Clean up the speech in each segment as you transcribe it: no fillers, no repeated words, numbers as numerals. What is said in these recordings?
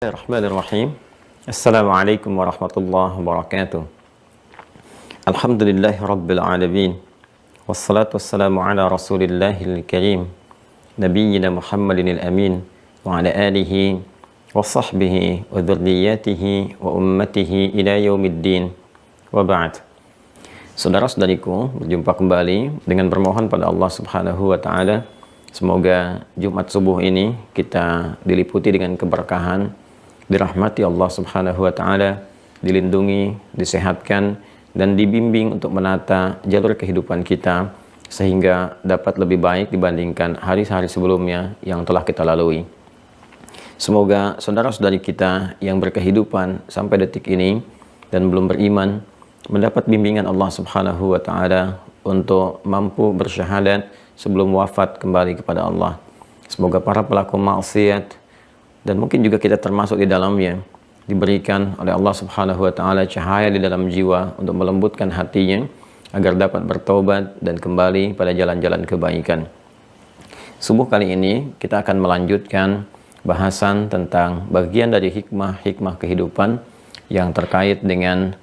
Bismillahirrahmanirrahim. Assalamualaikum warahmatullahi wabarakatuh. Alhamdulillahi rabbil alamin. Wassalatu wassalamu ala rasulillahil karim. Nabiyyina Muhammadinil amin. Wa ala alihi wa sahbihi wa dhurriyyatihi wa ummatihi ila yaumiddin. Wa ba'd. Saudara-saudariku, berjumpa kembali dengan bermohon pada Allah Subhanahu wa taala. Semoga Jumat subuh ini kita diliputi dengan keberkahan, dirahmati Allah Subhanahu wa taala, dilindungi, disehatkan dan dibimbing untuk menata jalur kehidupan kita sehingga dapat lebih baik dibandingkan hari-hari sebelumnya yang telah kita lalui. Semoga saudara-saudari kita yang berkehidupan sampai detik ini dan belum beriman mendapat bimbingan Allah Subhanahu wa taala untuk mampu bersyahadat sebelum wafat kembali kepada Allah. Semoga para pelaku maksiat dan mungkin juga kita termasuk di dalamnya diberikan oleh Allah Subhanahu wa taala cahaya di dalam jiwa untuk melembutkan hatinya agar dapat bertobat dan kembali pada jalan-jalan kebaikan. Subuh kali ini kita akan melanjutkan bahasan tentang bagian dari hikmah-hikmah kehidupan yang terkait dengan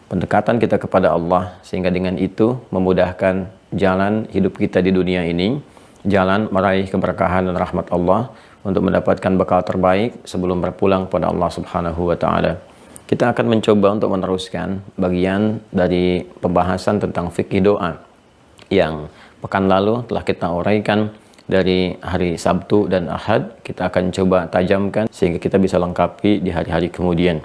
pendekatan kita kepada Allah, sehingga dengan itu memudahkan jalan hidup kita di dunia ini, jalan meraih keberkahan dan rahmat Allah untuk mendapatkan bekal terbaik sebelum berpulang kepada Allah Subhanahu wa taala. Kita akan mencoba untuk meneruskan bagian dari pembahasan tentang fikih doa yang pekan lalu telah kita uraikan dari hari Sabtu dan Ahad. Kita akan coba tajamkan sehingga kita bisa lengkapi di hari-hari kemudian.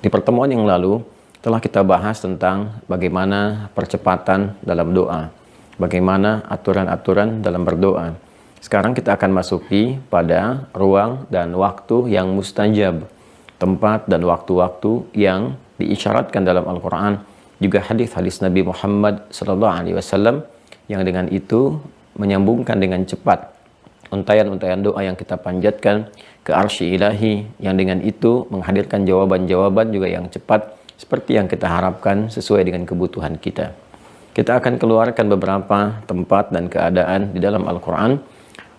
Di pertemuan yang lalu telah kita bahas tentang bagaimana percepatan dalam doa, bagaimana aturan-aturan dalam berdoa. Sekarang kita akan masuki pada ruang dan waktu yang mustajab, tempat dan waktu-waktu yang diisyaratkan dalam Al-Quran, juga hadis-hadis Nabi Muhammad SAW, yang dengan itu menyambungkan dengan cepat untayan-untayan doa yang kita panjatkan ke arsy ilahi, yang dengan itu menghadirkan jawaban-jawaban juga yang cepat seperti yang kita harapkan sesuai dengan kebutuhan kita. Kita akan keluarkan beberapa tempat dan keadaan di dalam Al-Quran,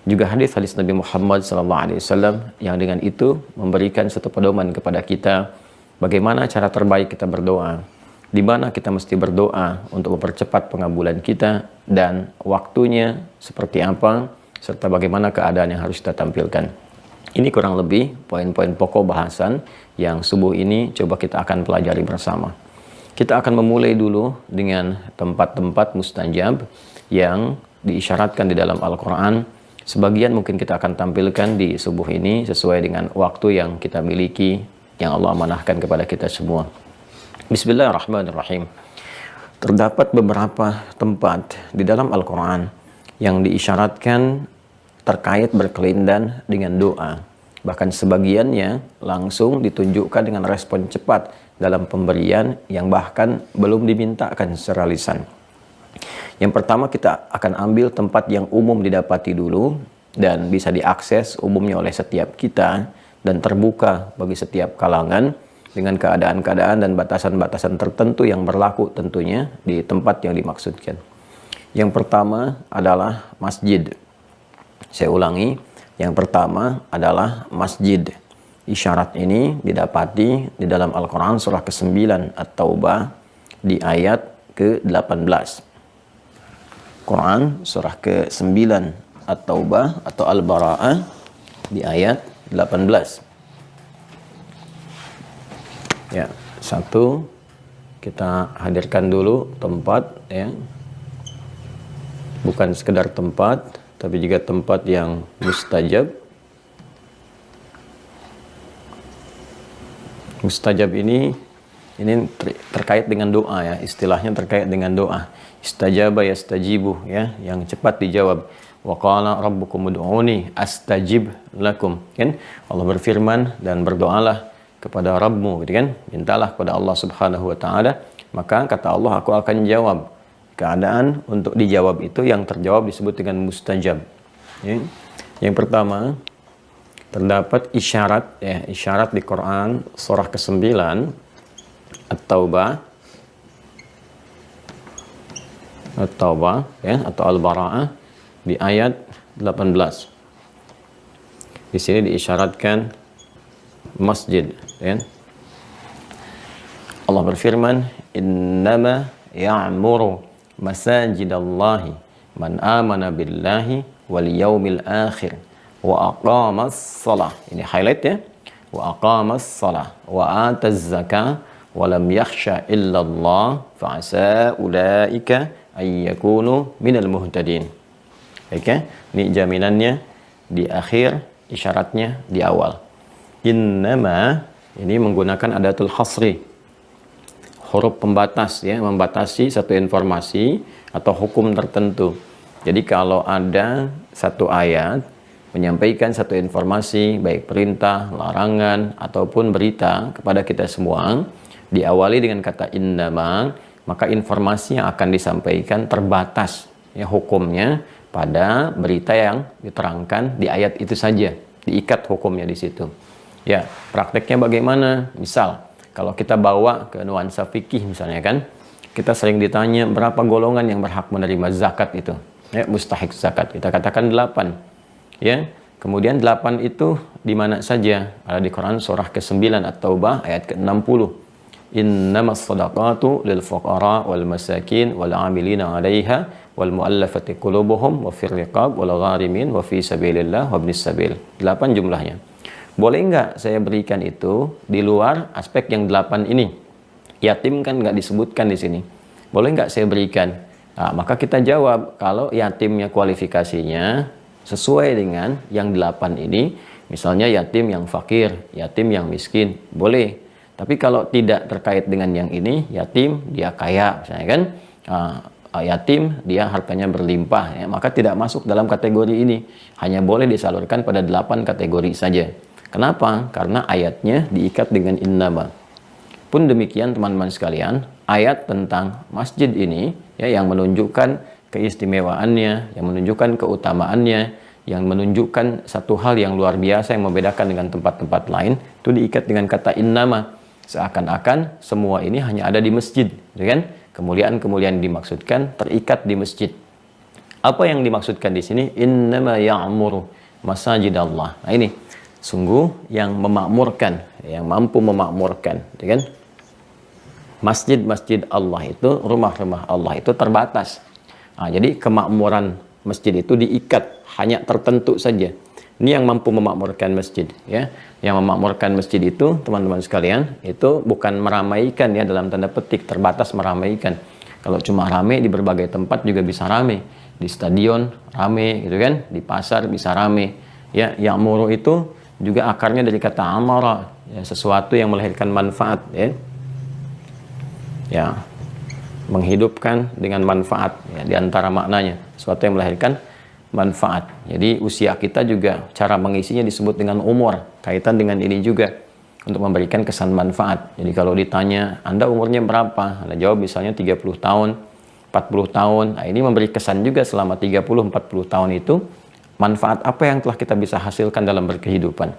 juga hadis-hadis Nabi Muhammad SAW, yang dengan itu memberikan satu pedoman kepada kita bagaimana cara terbaik kita berdoa, di mana kita mesti berdoa untuk mempercepat pengabulan kita, dan waktunya seperti apa, serta bagaimana keadaan yang harus kita tampilkan. Ini kurang lebih poin-poin pokok bahasan yang subuh ini coba kita akan pelajari bersama. Kita akan memulai dulu dengan tempat-tempat mustajab yang diisyaratkan di dalam Al-Quran. Sebagian mungkin kita akan tampilkan di subuh ini sesuai dengan waktu yang kita miliki, yang Allah amanahkan kepada kita semua. Bismillahirrahmanirrahim. Terdapat beberapa tempat di dalam Al-Quran yang diisyaratkan terkait berkelindan dengan doa. Bahkan sebagiannya langsung ditunjukkan dengan respon cepat dalam pemberian yang bahkan belum dimintakan secara lisan. Yang pertama, kita akan ambil tempat yang umum didapati dulu dan bisa diakses umumnya oleh setiap kita dan terbuka bagi setiap kalangan dengan keadaan-keadaan dan batasan-batasan tertentu yang berlaku tentunya di tempat yang dimaksudkan. Yang pertama adalah masjid. Saya ulangi, yang pertama adalah masjid. Isyarat ini didapati di dalam Al-Quran surah ke-9 At-Taubah di ayat ke-18. Quran surah ke-9 At-Taubah atau Al-Bara'ah di ayat 18. Ya, satu kita hadirkan dulu tempat, ya. Bukan sekedar tempat, tapi juga tempat yang mustajab. Mustajab ini terkait dengan doa, ya, istilahnya terkait dengan doa. Istajaba yastajibu, ya, yang cepat dijawab. Wa qala rabbukum ud'uni astajib lakum, kan? Allah berfirman, dan berdoalah kepada Rabbmu, gitu kan? Mintalah kepada Allah Subhanahu wa taala, maka kata Allah, aku akan jawab. Keadaan untuk dijawab itu yang terjawab disebut dengan mustajab, ya. Yang pertama, terdapat isyarat, ya, isyarat di Quran surah ke-9 At-Taubah ya, atau Al-Bara'ah di ayat 18. Di sini diisyaratkan masjid, ya. Allah berfirman, innama ya'muru masajidallahi man amana billahi wal yaumil akhir wa aqamas salah. Ini highlight ya. Wa aqamas salah wa ataz zakah wa lam yakhsha illallah fa asa ulaika ay yakunu minal muhtadin. Oke, ini jaminannya di akhir, isyaratnya di awal. Innama ini menggunakan adatul hasri, huruf pembatas ya, membatasi satu informasi atau hukum tertentu. Jadi kalau ada satu ayat menyampaikan satu informasi, baik perintah, larangan, ataupun berita kepada kita semua, diawali dengan kata innama, maka informasi yang akan disampaikan terbatas ya hukumnya pada berita yang diterangkan di ayat itu saja, diikat hukumnya di situ. Ya, prakteknya bagaimana? Misal, kalau kita bawa ke nuansa fikih misalnya kan, kita sering ditanya berapa golongan yang berhak menerima zakat itu. Ya, mustahik zakat. Kita katakan 8. Ya, kemudian 8 itu di mana saja? Ada di Quran surah ke-9 At-Taubah ayat ke-60. Innamas shadaqatu lil fuqara wal masakin wal 'amilina 'alaiha wal mu'allafati qulubuhum wa fir riqab wal gharimin wa fi sabilillah wa ibnis sabil. 8 jumlahnya. Boleh nggak saya berikan itu di luar aspek yang 8 ini? Yatim kan nggak disebutkan di sini. Boleh nggak saya berikan? Nah, maka kita jawab, kalau yatimnya kualifikasinya sesuai dengan yang 8 ini, misalnya yatim yang fakir, yatim yang miskin, boleh. Tapi kalau tidak terkait dengan yang ini, yatim dia kaya, misalnya kan, yatim dia hartanya berlimpah, ya, maka tidak masuk dalam kategori ini. Hanya boleh disalurkan pada 8 kategori saja. Kenapa? Karena ayatnya diikat dengan innama. Pun demikian teman-teman sekalian, ayat tentang masjid ini ya, yang menunjukkan keistimewaannya, yang menunjukkan keutamaannya, yang menunjukkan satu hal yang luar biasa yang membedakan dengan tempat-tempat lain, itu diikat dengan kata innama. Seakan-akan semua ini hanya ada di masjid, ya kan? Kemuliaan-kemuliaan dimaksudkan terikat di masjid. Apa yang dimaksudkan di sini? Innama ya'muru masajidallah. Nah ini sungguh yang memakmurkan, yang mampu memakmurkan, ya kan? Masjid-masjid Allah itu, rumah-rumah Allah itu terbatas. Nah, jadi kemakmuran masjid itu diikat, hanya tertentu saja. Ini yang mampu memakmurkan masjid, ya. Yang memakmurkan masjid itu, teman-teman sekalian, itu bukan meramaikan ya, dalam tanda petik, terbatas meramaikan. Kalau cuma rame di berbagai tempat juga bisa rame. Di stadion rame gitu kan, di pasar bisa rame. Ya, ya'muru itu juga akarnya dari kata amara, ya, sesuatu yang melahirkan manfaat, ya. Ya, menghidupkan dengan manfaat, ya, di antara maknanya, sesuatu yang melahirkan manfaat. Jadi usia kita juga cara mengisinya disebut dengan umur, kaitan dengan ini juga untuk memberikan kesan manfaat. Jadi kalau ditanya Anda umurnya berapa, Anda jawab misalnya 30 tahun, 40 tahun. Nah, ini memberi kesan juga selama 30-40 tahun itu manfaat apa yang telah kita bisa hasilkan dalam berkehidupan.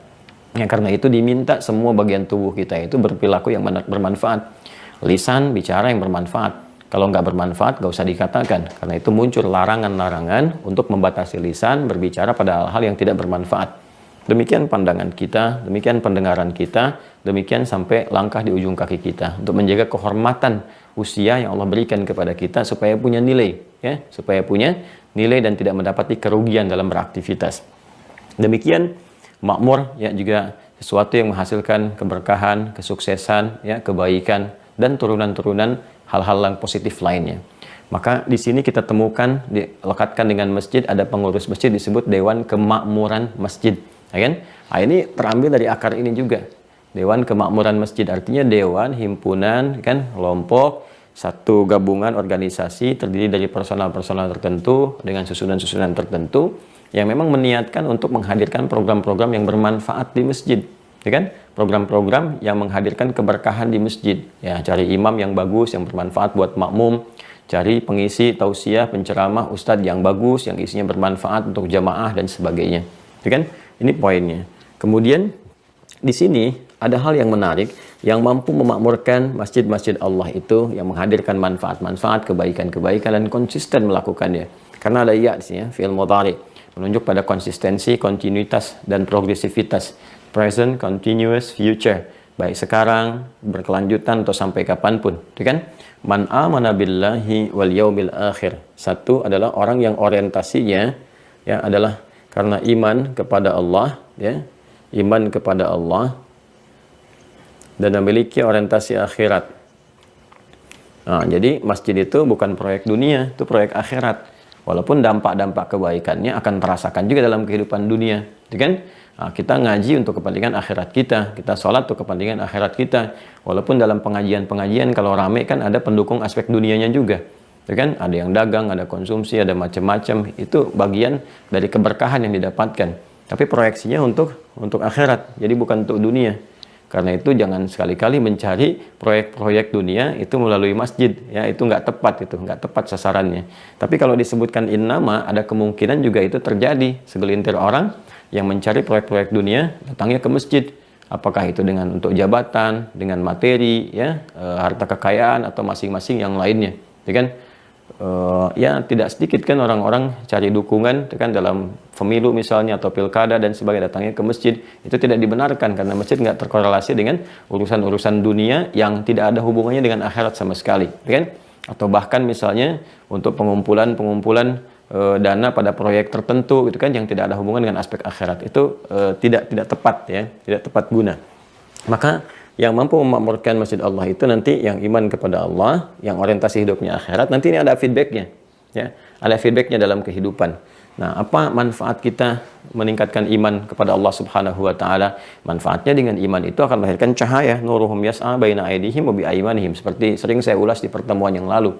Ya, karena itu diminta semua bagian tubuh kita itu berperilaku yang bermanfaat. Lisan bicara yang bermanfaat. Kalau nggak bermanfaat, nggak usah dikatakan. Karena itu muncul larangan-larangan untuk membatasi lisan berbicara pada hal-hal yang tidak bermanfaat. Demikian pandangan kita, demikian pendengaran kita, demikian sampai langkah di ujung kaki kita. Untuk menjaga kehormatan usia yang Allah berikan kepada kita supaya punya nilai, ya, supaya punya nilai dan tidak mendapati kerugian dalam beraktivitas. Demikian makmur, ya, juga sesuatu yang menghasilkan keberkahan, kesuksesan, ya, kebaikan dan turunan-turunan hal-hal yang positif lainnya. Maka di sini kita temukan, dilekatkan dengan masjid, ada pengurus masjid disebut Dewan Kemakmuran Masjid, ya kan? Nah, ini terambil dari akar ini juga. Dewan Kemakmuran Masjid artinya dewan, himpunan, kan, kelompok, satu gabungan organisasi terdiri dari personal-personal tertentu dengan susunan-susunan tertentu yang memang meniatkan untuk menghadirkan program-program yang bermanfaat di masjid. Ya kan? Program-program yang menghadirkan keberkahan di masjid. Ya, cari imam yang bagus, yang bermanfaat buat makmum, cari pengisi tausiah, penceramah, ustadz yang bagus, yang isinya bermanfaat untuk jamaah dan sebagainya. Ya kan? Ini poinnya. Kemudian di sini ada hal yang menarik yang mampu memakmurkan masjid-masjid Allah itu, yang menghadirkan manfaat-manfaat, kebaikan-kebaikan dan konsisten melakukannya. Karena ada ya di sini, ya, fi'il mudhari, menunjuk pada konsistensi, kontinuitas dan progresivitas. present, continuous, future. Baik sekarang, berkelanjutan atau sampai kapanpun, itu kan? Man amana billahi wal yaumil akhir. Satu adalah orang yang orientasinya ya adalah karena iman kepada Allah, ya. Iman kepada Allah dan memiliki orientasi akhirat. Nah, jadi masjid itu bukan proyek dunia, itu proyek akhirat. Walaupun dampak-dampak kebaikannya akan terasakan juga dalam kehidupan dunia, gitu kan? Nah, kita ngaji untuk kepentingan akhirat kita sholat untuk kepentingan akhirat kita. Walaupun dalam pengajian-pengajian kalau rame kan ada pendukung aspek dunianya juga, gitu kan? Ada yang dagang, ada konsumsi, ada macam-macam. Itu bagian dari keberkahan yang didapatkan. Tapi proyeksinya untuk akhirat, jadi bukan untuk dunia. Karena itu jangan sekali-kali mencari proyek-proyek dunia itu melalui masjid, ya itu nggak tepat sasarannya. Tapi kalau disebutkan innama, ada kemungkinan juga itu terjadi. Segelintir orang yang mencari proyek-proyek dunia datangnya ke masjid. Apakah itu dengan untuk jabatan, dengan materi, ya harta kekayaan atau masing-masing yang lainnya, ya kan? Ya tidak sedikit kan orang-orang cari dukungan kan dalam pemilu misalnya atau pilkada dan sebagainya, datangnya ke masjid. Itu tidak dibenarkan karena masjid nggak terkorelasi dengan urusan-urusan dunia yang tidak ada hubungannya dengan akhirat sama sekali, kan? Atau bahkan misalnya untuk pengumpulan dana pada proyek tertentu gitu kan yang tidak ada hubungan dengan aspek akhirat, itu tidak tepat, ya, tidak tepat guna. Maka yang mampu memakmurkan masjid Allah itu nanti yang iman kepada Allah, yang orientasi hidupnya akhirat. Nanti ini ada feedbacknya, ya, ada feedbacknya dalam kehidupan. Nah, apa manfaat kita meningkatkan iman kepada Allah Subhanahu Wa Taala? Manfaatnya dengan iman itu akan melahirkan cahaya, nuruhum yas'a baina aydihim wa bi aymanihim. Seperti sering saya ulas di pertemuan yang lalu.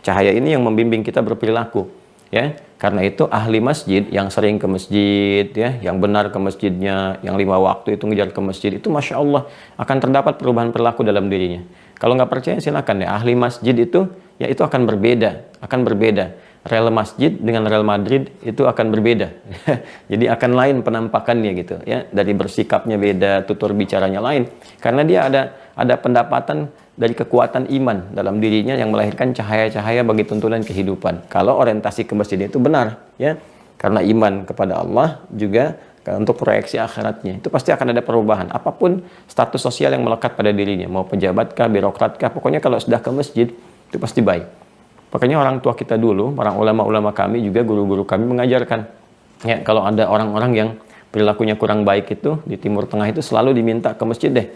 Cahaya ini yang membimbing kita berperilaku, ya. Karena itu ahli masjid yang sering ke masjid, ya, yang benar ke masjidnya, yang 5 waktu itu ngejar ke masjid, itu Masya Allah akan terdapat perubahan perilaku dalam dirinya. Kalau nggak percaya silakan ya, ahli masjid itu ya itu akan berbeda. Real masjid dengan Real Madrid itu akan berbeda. Jadi akan lain penampakannya gitu, ya. Dari bersikapnya beda, tutur bicaranya lain. Karena dia ada pendapatan dari kekuatan iman dalam dirinya yang melahirkan cahaya-cahaya bagi tuntunan kehidupan. Kalau orientasi ke masjid itu benar, ya, karena iman kepada Allah juga untuk proyeksi akhiratnya, itu pasti akan ada perubahan. Apapun status sosial yang melekat pada dirinya, mau pejabatkah, birokratkah, pokoknya kalau sudah ke masjid itu pasti baik. Makanya orang tua kita dulu, para ulama-ulama kami juga, guru-guru kami mengajarkan, ya, kalau ada orang-orang yang perilakunya kurang baik itu di Timur Tengah itu selalu diminta ke masjid deh.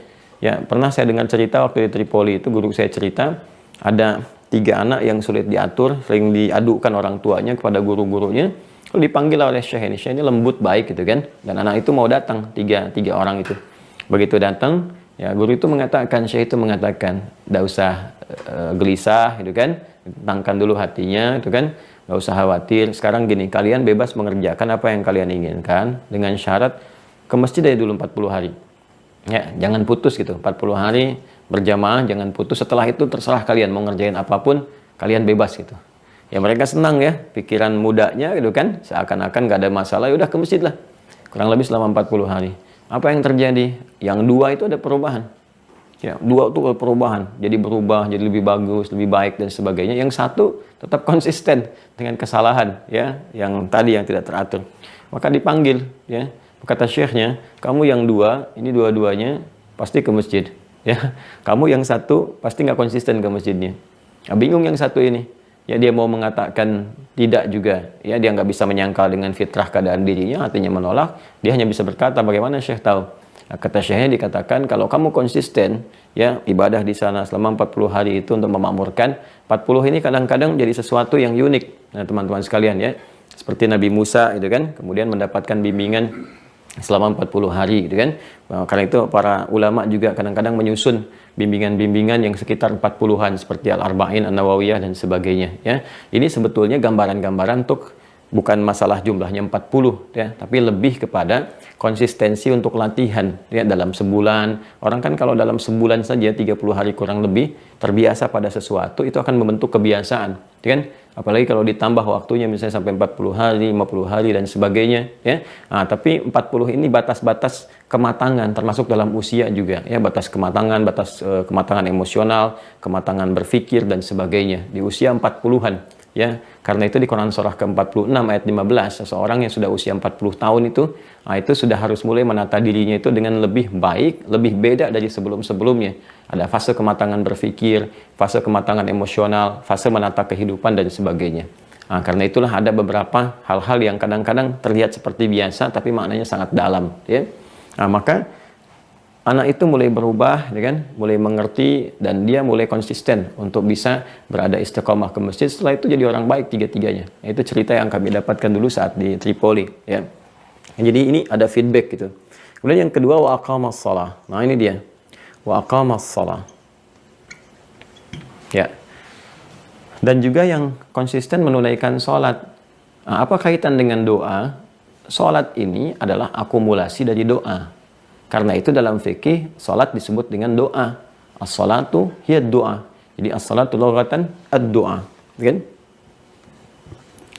Ya, pernah saya dengar cerita waktu di Tripoli itu, guru saya cerita ada 3 anak yang sulit diatur, sering diadukan orang tuanya kepada guru-gurunya. Lalu dipanggil oleh Syekh ini lembut baik gitu kan, dan anak itu mau datang, tiga orang itu. Begitu datang, ya guru itu mengatakan, Syekh itu mengatakan, "Nggak usah gelisah gitu kan, tenangkan dulu hatinya gitu kan, nggak usah khawatir. Sekarang gini, kalian bebas mengerjakan apa yang kalian inginkan dengan syarat ke masjid aja dulu 40 hari. Ya, jangan putus gitu, 40 hari berjamaah, jangan putus. Setelah itu terserah kalian mau ngerjain apapun, kalian bebas gitu." Ya mereka senang ya, pikiran mudanya gitu kan, seakan-akan gak ada masalah, ya udah ke masjid lah. Kurang lebih selama 40 hari. Apa yang terjadi? Yang 2 itu ada perubahan. Ya, 2 itu ada perubahan, jadi berubah, jadi lebih bagus, lebih baik dan sebagainya. Yang 1 tetap konsisten dengan kesalahan, ya, yang tadi yang tidak teratur. Maka dipanggil, ya. Kata syekhnya, kamu yang 2, ini dua-duanya pasti ke masjid, ya. Kamu yang 1 pasti nggak konsisten ke masjidnya. Nah, bingung yang 1 ini, ya dia mau mengatakan tidak juga, ya dia nggak bisa menyangkal dengan fitrah keadaan dirinya, artinya menolak. Dia hanya bisa berkata, bagaimana Syekh tahu? Nah, kata syekhnya dikatakan, kalau kamu konsisten, ya ibadah di sana selama 40 hari itu untuk memakmurkan. 40 ini kadang-kadang jadi sesuatu yang unik. Nah, teman-teman sekalian ya, seperti Nabi Musa gitu kan, kemudian mendapatkan bimbingan selama 40 hari gitu kan. Nah, karena itu para ulama juga kadang-kadang menyusun bimbingan-bimbingan yang sekitar 40-an seperti Al-Arba'in, An-Nawawiyah dan sebagainya, ya. Ini sebetulnya gambaran-gambaran untuk bukan masalah jumlahnya 40 ya, tapi lebih kepada konsistensi untuk latihan ya dalam sebulan. Orang kan kalau dalam sebulan saja 30 hari kurang lebih terbiasa pada sesuatu, itu akan membentuk kebiasaan, ya kan? Apalagi kalau ditambah waktunya misalnya sampai 40 hari, 50 hari dan sebagainya ya. Nah, tapi 40 ini batas-batas kematangan termasuk dalam usia juga ya, batas kematangan, kematangan emosional, kematangan berpikir dan sebagainya di usia 40-an. Ya, karena itu di Quran surah ke-46 ayat 15, seseorang yang sudah usia 40 tahun itu sudah harus mulai menata dirinya itu dengan lebih baik, lebih beda dari sebelum-sebelumnya. Ada fase kematangan berpikir, fase kematangan emosional, fase menata kehidupan dan sebagainya. Nah, karena itulah ada beberapa hal-hal yang kadang-kadang terlihat seperti biasa tapi maknanya sangat dalam, ya. Nah, maka anak itu mulai berubah, ya kan? Mulai mengerti dan dia mulai konsisten untuk bisa berada istiqomah ke masjid. Setelah itu jadi orang baik tiga-tiganya. Nah, itu cerita yang kami dapatkan dulu saat di Tripoli, ya. Jadi ini ada feedback gitu. Kemudian yang kedua, wa aqamas shalah. Nah, ini dia. Wa aqamas shalah. Ya. Dan juga yang konsisten menunaikan sholat. Nah, apa kaitan dengan doa? Sholat ini adalah akumulasi dari doa. Karena itu dalam fikih, salat disebut dengan doa. As-salatu hiya doa. Jadi as-salatu lughatan ad-doa. Kan?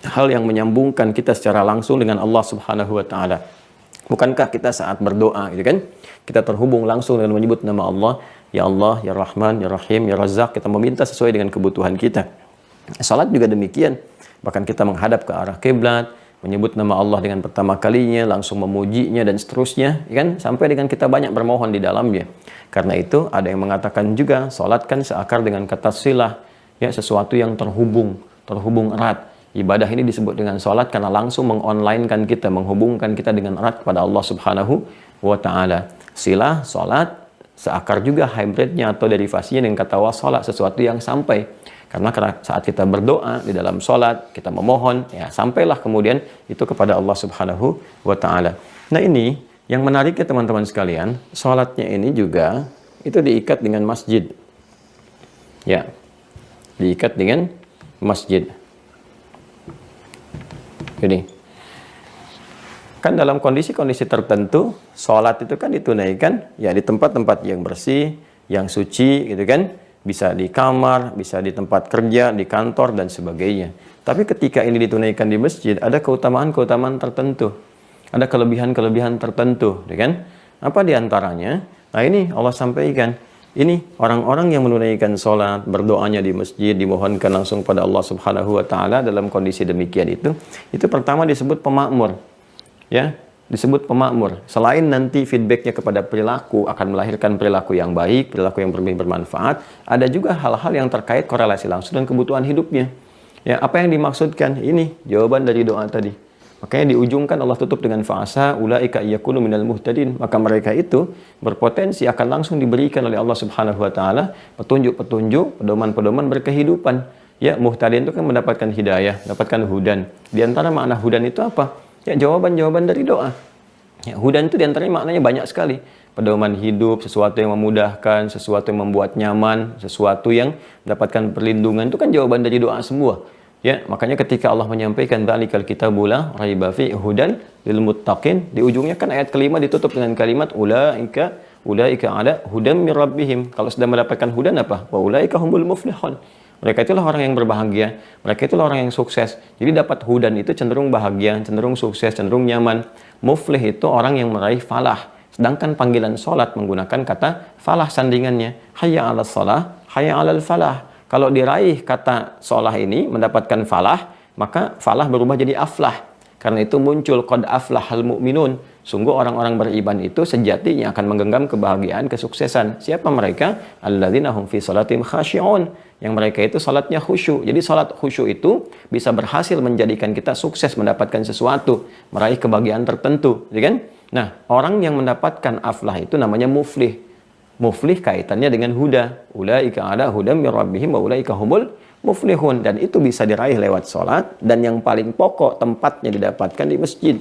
Hal yang menyambungkan kita secara langsung dengan Allah Subhanahu wa taala. Bukankah kita saat berdoa, gitu kan? Kita terhubung langsung dengan menyebut nama Allah, ya Allah, ya Rahman, ya Rahim, ya Razzaq. Kita meminta sesuai dengan kebutuhan kita. Salat juga demikian. Bahkan kita menghadap ke arah kiblat, menyebut nama Allah dengan pertama kalinya, langsung memujinya dan seterusnya, kan? Sampai dengan kita banyak bermohon di dalamnya. Karena itu ada yang mengatakan juga, salat kan seakar dengan kata silah, ya, sesuatu yang terhubung erat. Ibadah ini disebut dengan salat karena langsung mengonlinekan kita, menghubungkan kita dengan erat kepada Allah Subhanahu wa taala. Silah, salat seakar juga hybridnya atau derivasinya dengan kata wasalah, sesuatu yang sampai. Karena saat kita berdoa di dalam sholat, kita memohon, ya sampailah kemudian itu kepada Allah Subhanahu wa ta'ala. Nah, ini yang menarik ya teman-teman sekalian, sholatnya ini juga itu diikat dengan masjid. Ya, diikat dengan masjid. Jadi, kan dalam kondisi-kondisi tertentu, sholat itu kan ditunaikan ya di tempat-tempat yang bersih, yang suci gitu kan. Bisa di kamar, bisa di tempat kerja, di kantor, dan sebagainya. Tapi ketika ini ditunaikan di masjid, ada keutamaan-keutamaan tertentu. Ada kelebihan-kelebihan tertentu, ya kan? Apa diantaranya? Nah, ini Allah sampaikan. Ini orang-orang yang menunaikan sholat, berdoanya di masjid, dimohonkan langsung pada Allah Subhanahu wa ta'ala dalam kondisi demikian itu pertama disebut pemakmur. Ya, disebut pemakmur. Selain nanti feedbacknya kepada perilaku akan melahirkan perilaku yang baik, perilaku yang bermanfaat, ada juga hal-hal yang terkait korelasi langsung dengan kebutuhan hidupnya. Ya, apa yang dimaksudkan? Ini jawaban dari doa tadi. Makanya diujungkan Allah tutup dengan fa'asa ulaika yakunu minal muhtadin. Maka mereka itu berpotensi akan langsung diberikan oleh Allah Subhanahu wa taala petunjuk-petunjuk, pedoman-pedoman berkehidupan. Ya, muhtadin itu kan mendapatkan hidayah, mendapatkan hudan. Di antara makna hudan itu apa? Ya, jawaban-jawaban dari doa. Ya, hudan itu diantaranya maknanya banyak sekali. Pedoman hidup, sesuatu yang memudahkan, sesuatu yang membuat nyaman, sesuatu yang mendapatkan perlindungan, itu kan jawaban dari doa semua. Ya, makanya ketika Allah menyampaikan dzalikal kitabul la raiba fi hudan lil muttaqin, di ujungnya kan ayat kelima ditutup dengan kalimat ulaika ala hudam mir rabbihim. Kalau sudah mendapatkan hudan apa? Wa ulaika humul muflihun. Mereka itulah orang yang berbahagia, mereka itulah orang yang sukses. Jadi dapat hudan itu cenderung bahagia, cenderung sukses, cenderung nyaman. Muflih itu orang yang meraih falah. Sedangkan panggilan sholat menggunakan kata falah sandingannya. Hayya 'alas shalah, hayya 'alal falah. Kalau diraih kata sholah ini mendapatkan falah, maka falah berubah jadi aflah. Karena itu muncul qad aflahal mu'minun. Sungguh orang-orang beriman itu sejatinya akan menggenggam kebahagiaan, kesuksesan. Siapa mereka? Alladzina hum fi shalatim khashi'un. Yang mereka itu salatnya khusyuk. Jadi salat khusyuk itu bisa berhasil menjadikan kita sukses mendapatkan sesuatu, meraih kebahagiaan tertentu, ya kan? Nah, orang yang mendapatkan aflah itu namanya muflih. Muflih kaitannya dengan huda. Ulaika ala hudam mir rabbihim wa ulaika humul muflihun. Dan itu bisa diraih lewat sholat. Dan yang paling pokok tempatnya didapatkan di masjid.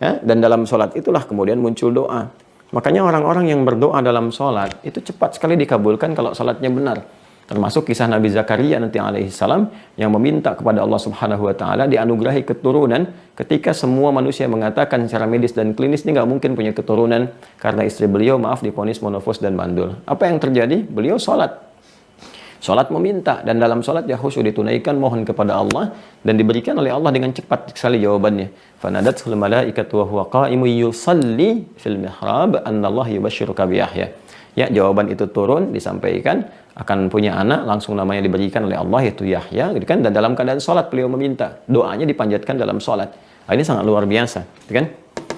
Ya? Dan dalam sholat itulah kemudian muncul doa. Makanya orang-orang yang berdoa dalam sholat itu cepat sekali dikabulkan kalau sholatnya benar. Termasuk kisah Nabi Zakaria nanti alaihissalam yang meminta kepada Allah Subhanahu wa taala dianugerahi keturunan ketika semua manusia mengatakan secara medis dan klinis ini nggak mungkin punya keturunan karena istri beliau divonis monofos dan mandul. Apa yang terjadi? Beliau sholat. Sholat meminta dan dalam sholat ya khusyuk ditunaikan mohon kepada Allah dan diberikan oleh Allah dengan cepat sekali jawabannya. Fanadatul malaikatu wa huwa qa'imun yusalli fil mihrab annallaha yubashshiruka bi Yahya. Ya, jawaban itu turun, disampaikan. akan punya anak, langsung namanya diberikan oleh Allah yaitu Yahya, gitu kan? Dan dalam keadaan sholat beliau meminta, doanya dipanjatkan dalam sholat. Nah, ini sangat luar biasa, gitu kan?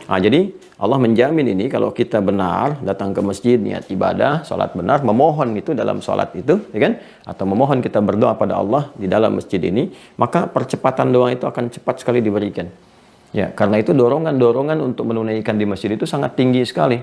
Nah, jadi Allah menjamin ini kalau kita benar datang ke masjid, niat ibadah, sholat benar, memohon itu dalam sholat itu, ya kan? Atau memohon kita berdoa pada Allah di dalam masjid ini, maka percepatan doa itu akan cepat sekali diberikan. Ya, karena itu dorongan-dorongan untuk menunaikan di masjid itu sangat tinggi sekali.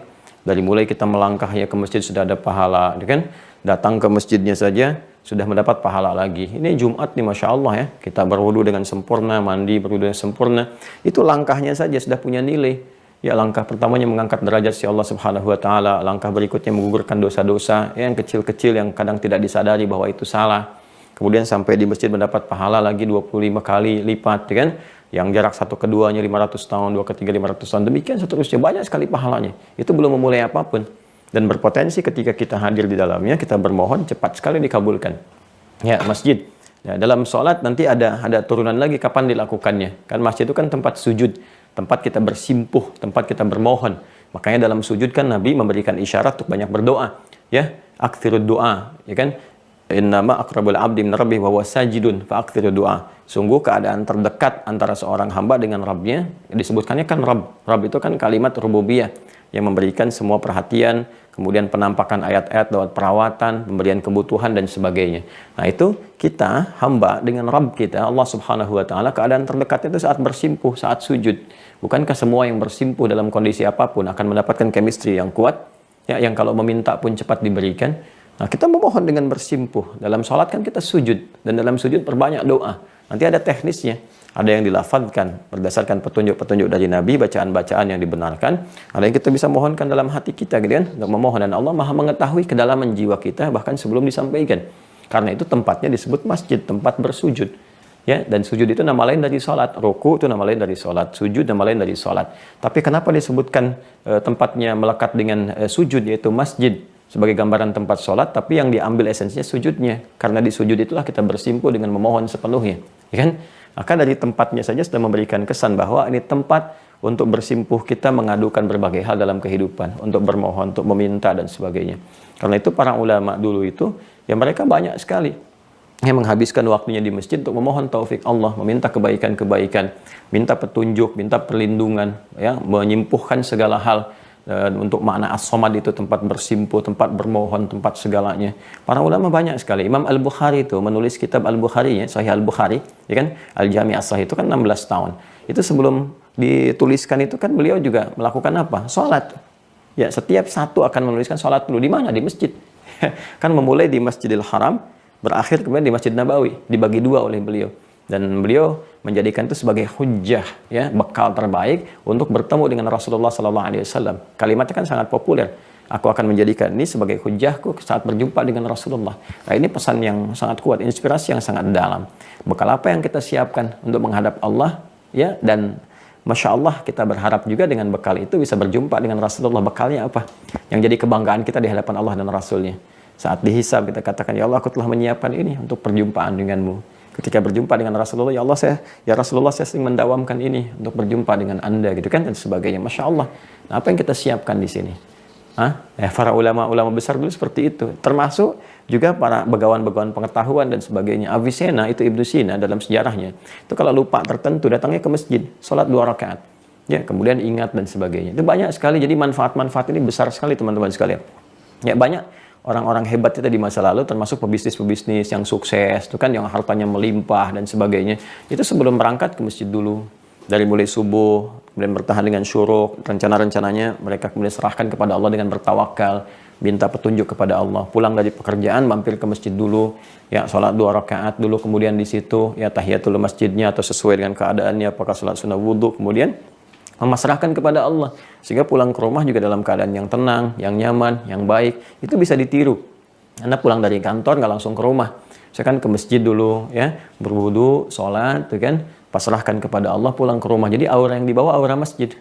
Dari mulai kita melangkah ya ke masjid sudah ada pahala, ya kan? Datang ke masjidnya saja sudah mendapat pahala lagi. Ini Jumat nih, Masya Allah ya. Kita berwudu dengan sempurna, mandi berwudu dengan sempurna. Itu langkahnya saja sudah punya nilai. Ya, langkah pertamanya mengangkat derajat si Allah Subhanahu wa taala, langkah berikutnya menggugurkan dosa-dosa yang kecil-kecil yang kadang tidak disadari bahwa itu salah. Kemudian sampai di masjid mendapat pahala lagi 25 kali lipat, ya kan? Yang jarak satu keduanya 500 tahun, dua ketiga 500 tahun, demikian seterusnya, banyak sekali pahalanya. Itu belum memulai apapun. Dan berpotensi ketika kita hadir di dalamnya, kita bermohon cepat sekali dikabulkan. Ya, masjid. Ya, dalam sholat nanti ada turunan lagi kapan dilakukannya. Kan masjid itu kan tempat sujud, tempat kita bersimpuh, tempat kita bermohon. Makanya dalam sujud kan Nabi memberikan isyarat untuk banyak berdoa. Ya, aktsirud doa, ya kan? Innama aqrabul abdi min rabbih wa huwa sajidun fa aktsirud doa. Sungguh keadaan terdekat antara seorang hamba dengan Rabbnya, disebutkannya kan Rabb. Rabb itu kan kalimat rububiyah yang memberikan semua perhatian, kemudian penampakan ayat-ayat lewat perawatan, pemberian kebutuhan dan sebagainya. Nah, itu kita hamba dengan Rabb kita, Allah Subhanahu wa taala, keadaan terdekat itu saat bersimpuh, saat sujud. Bukankah semua yang bersimpuh dalam kondisi apapun akan mendapatkan chemistry yang kuat, ya, yang kalau meminta pun cepat diberikan. Nah, kita memohon dengan bersimpuh. Dalam sholat kan kita sujud, dan dalam sujud perbanyak doa. Nanti ada teknisnya. Ada yang dilafadzkan berdasarkan petunjuk-petunjuk dari Nabi, bacaan-bacaan yang dibenarkan. Ada yang kita bisa mohonkan dalam hati kita, gitu kan? Untuk memohon, dan Allah Maha mengetahui kedalaman jiwa kita bahkan sebelum disampaikan. Karena itu tempatnya disebut masjid, tempat bersujud. Ya, dan sujud itu nama lain dari sholat, ruku itu nama lain dari sholat, sujud nama lain dari sholat. Tapi kenapa disebutkan tempatnya melekat dengan sujud, yaitu masjid sebagai gambaran tempat sholat, tapi yang diambil esensinya sujudnya. Karena di sujud itulah kita bersimpuh dengan memohon sepenuhnya, ya kan? Maka dari tempatnya saja sudah memberikan kesan bahwa ini tempat untuk bersimpuh kita mengadukan berbagai hal dalam kehidupan, untuk bermohon, untuk meminta dan sebagainya. Karena itu para ulama dulu itu, ya mereka banyak sekali yang menghabiskan waktunya di masjid untuk memohon taufik Allah, meminta kebaikan-kebaikan, minta petunjuk, minta perlindungan, ya, menyembuhkan segala hal. Untuk makna as-somad itu tempat bersimpuh, tempat bermohon, tempat segalanya. Para ulama banyak sekali. Imam Al-Bukhari itu menulis kitab Al-Bukhari, ya, Sahih Al-Bukhari, ya kan? Al-Jami' As-Sahih itu kan 16 tahun. Itu sebelum dituliskan itu kan beliau juga melakukan apa? Sholat. Ya, setiap satu akan menuliskan sholat dulu. Di mana? Di masjid. Kan memulai di Masjidil Haram, berakhir kemudian di Masjid Nabawi. Dibagi dua oleh beliau. Dan beliau menjadikan itu sebagai hujjah, ya, bekal terbaik untuk bertemu dengan Rasulullah SAW. Kalimatnya kan sangat populer. Aku akan menjadikan ini sebagai hujjahku saat berjumpa dengan Rasulullah. Nah, ini pesan yang sangat kuat, inspirasi yang sangat dalam. Bekal apa yang kita siapkan untuk menghadap Allah, ya, dan Masya Allah kita berharap juga dengan bekal itu bisa berjumpa dengan Rasulullah. Bekalnya apa? Yang jadi kebanggaan kita di hadapan Allah dan Rasulnya. Saat dihisab kita katakan, ya Allah, aku telah menyiapkan ini untuk perjumpaan denganmu. Ketika berjumpa dengan Rasulullah, ya Allah, ya Rasulullah, saya sering mendawamkan ini untuk berjumpa dengan Anda, gitu kan, dan sebagainya. Masya Allah. Nah, apa yang kita siapkan di sini? Para ulama besar dulu seperti itu. Termasuk juga para begawan-begawan pengetahuan dan sebagainya. Avicenna, itu Ibnu Sina dalam sejarahnya. Itu kalau lupa tertentu, datangnya ke masjid, sholat 2 rakaat. Ya, kemudian ingat dan sebagainya. Itu banyak sekali. Jadi manfaat-manfaat ini besar sekali, teman-teman sekalian. Ya, banyak orang-orang hebat kita di masa lalu, termasuk pebisnis-pebisnis yang sukses, itu kan, yang hartanya melimpah dan sebagainya. Itu sebelum berangkat ke masjid dulu, dari mulai subuh, kemudian bertahan dengan syuruk, rencana-rencananya mereka kemudian serahkan kepada Allah dengan bertawakal, minta petunjuk kepada Allah. Pulang dari pekerjaan, mampir ke masjid dulu, ya, sholat 2 rakaat dulu, kemudian di situ, ya, tahiyatul masjidnya atau sesuai dengan keadaannya, apakah sholat sunnah wudhu, kemudian memasrahkan kepada Allah, sehingga pulang ke rumah juga dalam keadaan yang tenang, yang nyaman, yang baik. Itu bisa ditiru. Anda pulang dari kantor nggak langsung ke rumah, saya kan ke masjid dulu, ya, berwudu, sholat, tuh kan, pasrahkan kepada Allah, pulang ke rumah. Jadi aura yang dibawa aura masjid.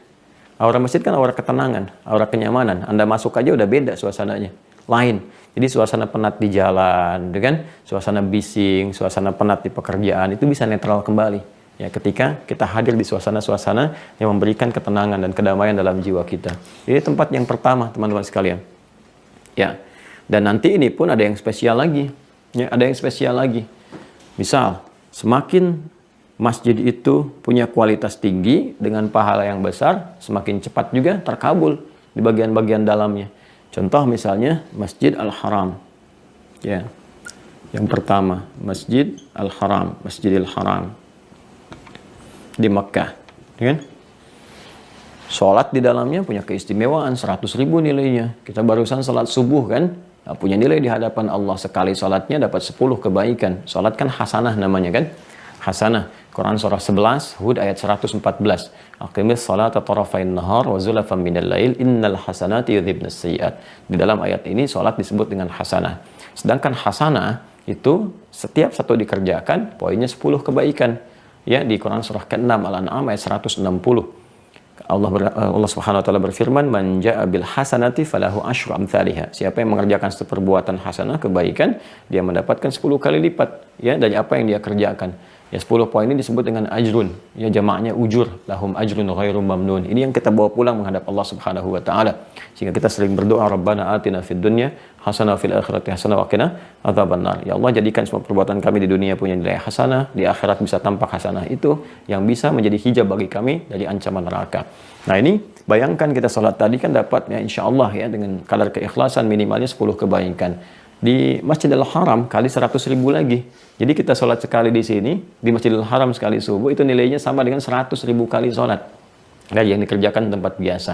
Aura masjid kan aura ketenangan, aura kenyamanan. Anda masuk aja udah beda suasananya, lain. Jadi suasana penat di jalan, tuh kan, suasana bising, suasana penat di pekerjaan, itu bisa netral kembali. Ya, ketika kita hadir di suasana-suasana yang memberikan ketenangan dan kedamaian dalam jiwa kita. Ini tempat yang pertama, teman-teman sekalian. Ya, Dan nanti ini pun ada yang spesial lagi. Ya, ada yang spesial lagi. Misal, semakin masjid itu punya kualitas tinggi dengan pahala yang besar, semakin cepat juga terkabul di bagian-bagian dalamnya. Contoh misalnya Masjid Al-Haram. Ya. Yang pertama, Masjid Al-Haram, Masjidil Haram di Mekah, kan? Sholat di dalamnya punya keistimewaan 100.000 nilainya. Kita barusan sholat subuh kan, punya nilai di hadapan Allah, sekali sholatnya dapat 10 kebaikan. Sholat kan hasanah namanya kan, hasanah. Quran surah 11 Hud ayat 114. Aqimis sholata tarafain nahar wa zulafan minal lail innal hasanati yudhibnas sayyiat. Di dalam ayat ini sholat disebut dengan hasanah. Sedangkan hasanah itu setiap satu dikerjakan poinnya 10 kebaikan. Ya, di Quran surah ke-6 Al-An'am ayat 160. Allah Subhanahu wa taala berfirman, "Man jaa'a bil hasanati falahu asyru amsalihha." Siapa yang mengerjakan satu perbuatan hasanah kebaikan, dia mendapatkan 10 kali lipat ya dari apa yang dia kerjakan. Ya, 10 poin ini disebut dengan ajrun. Ya, jamaknya ujur. Lahum ajrun ghairu mamnun. Ini yang kita bawa pulang menghadap Allah Subhanahu wa taala. Sehingga kita sering berdoa, Rabbana atina fid dunya hasanah fil akhirati hasanah wa qina adzabannar. Ya Allah, jadikan semua perbuatan kami di dunia punya nilai hasanah, di akhirat bisa tampak hasanah itu yang bisa menjadi hijab bagi kami dari ancaman neraka. Nah, ini bayangkan kita sholat tadi kan dapat ya insyaallah ya dengan kadar keikhlasan minimalnya 10 kebaikan. Di Masjidil Haram kali 100.000 lagi. Jadi kita sholat sekali di sini, di Masjidil Haram sekali subuh, itu nilainya sama dengan 100.000 kali sholat. Nah, yang dikerjakan di tempat biasa.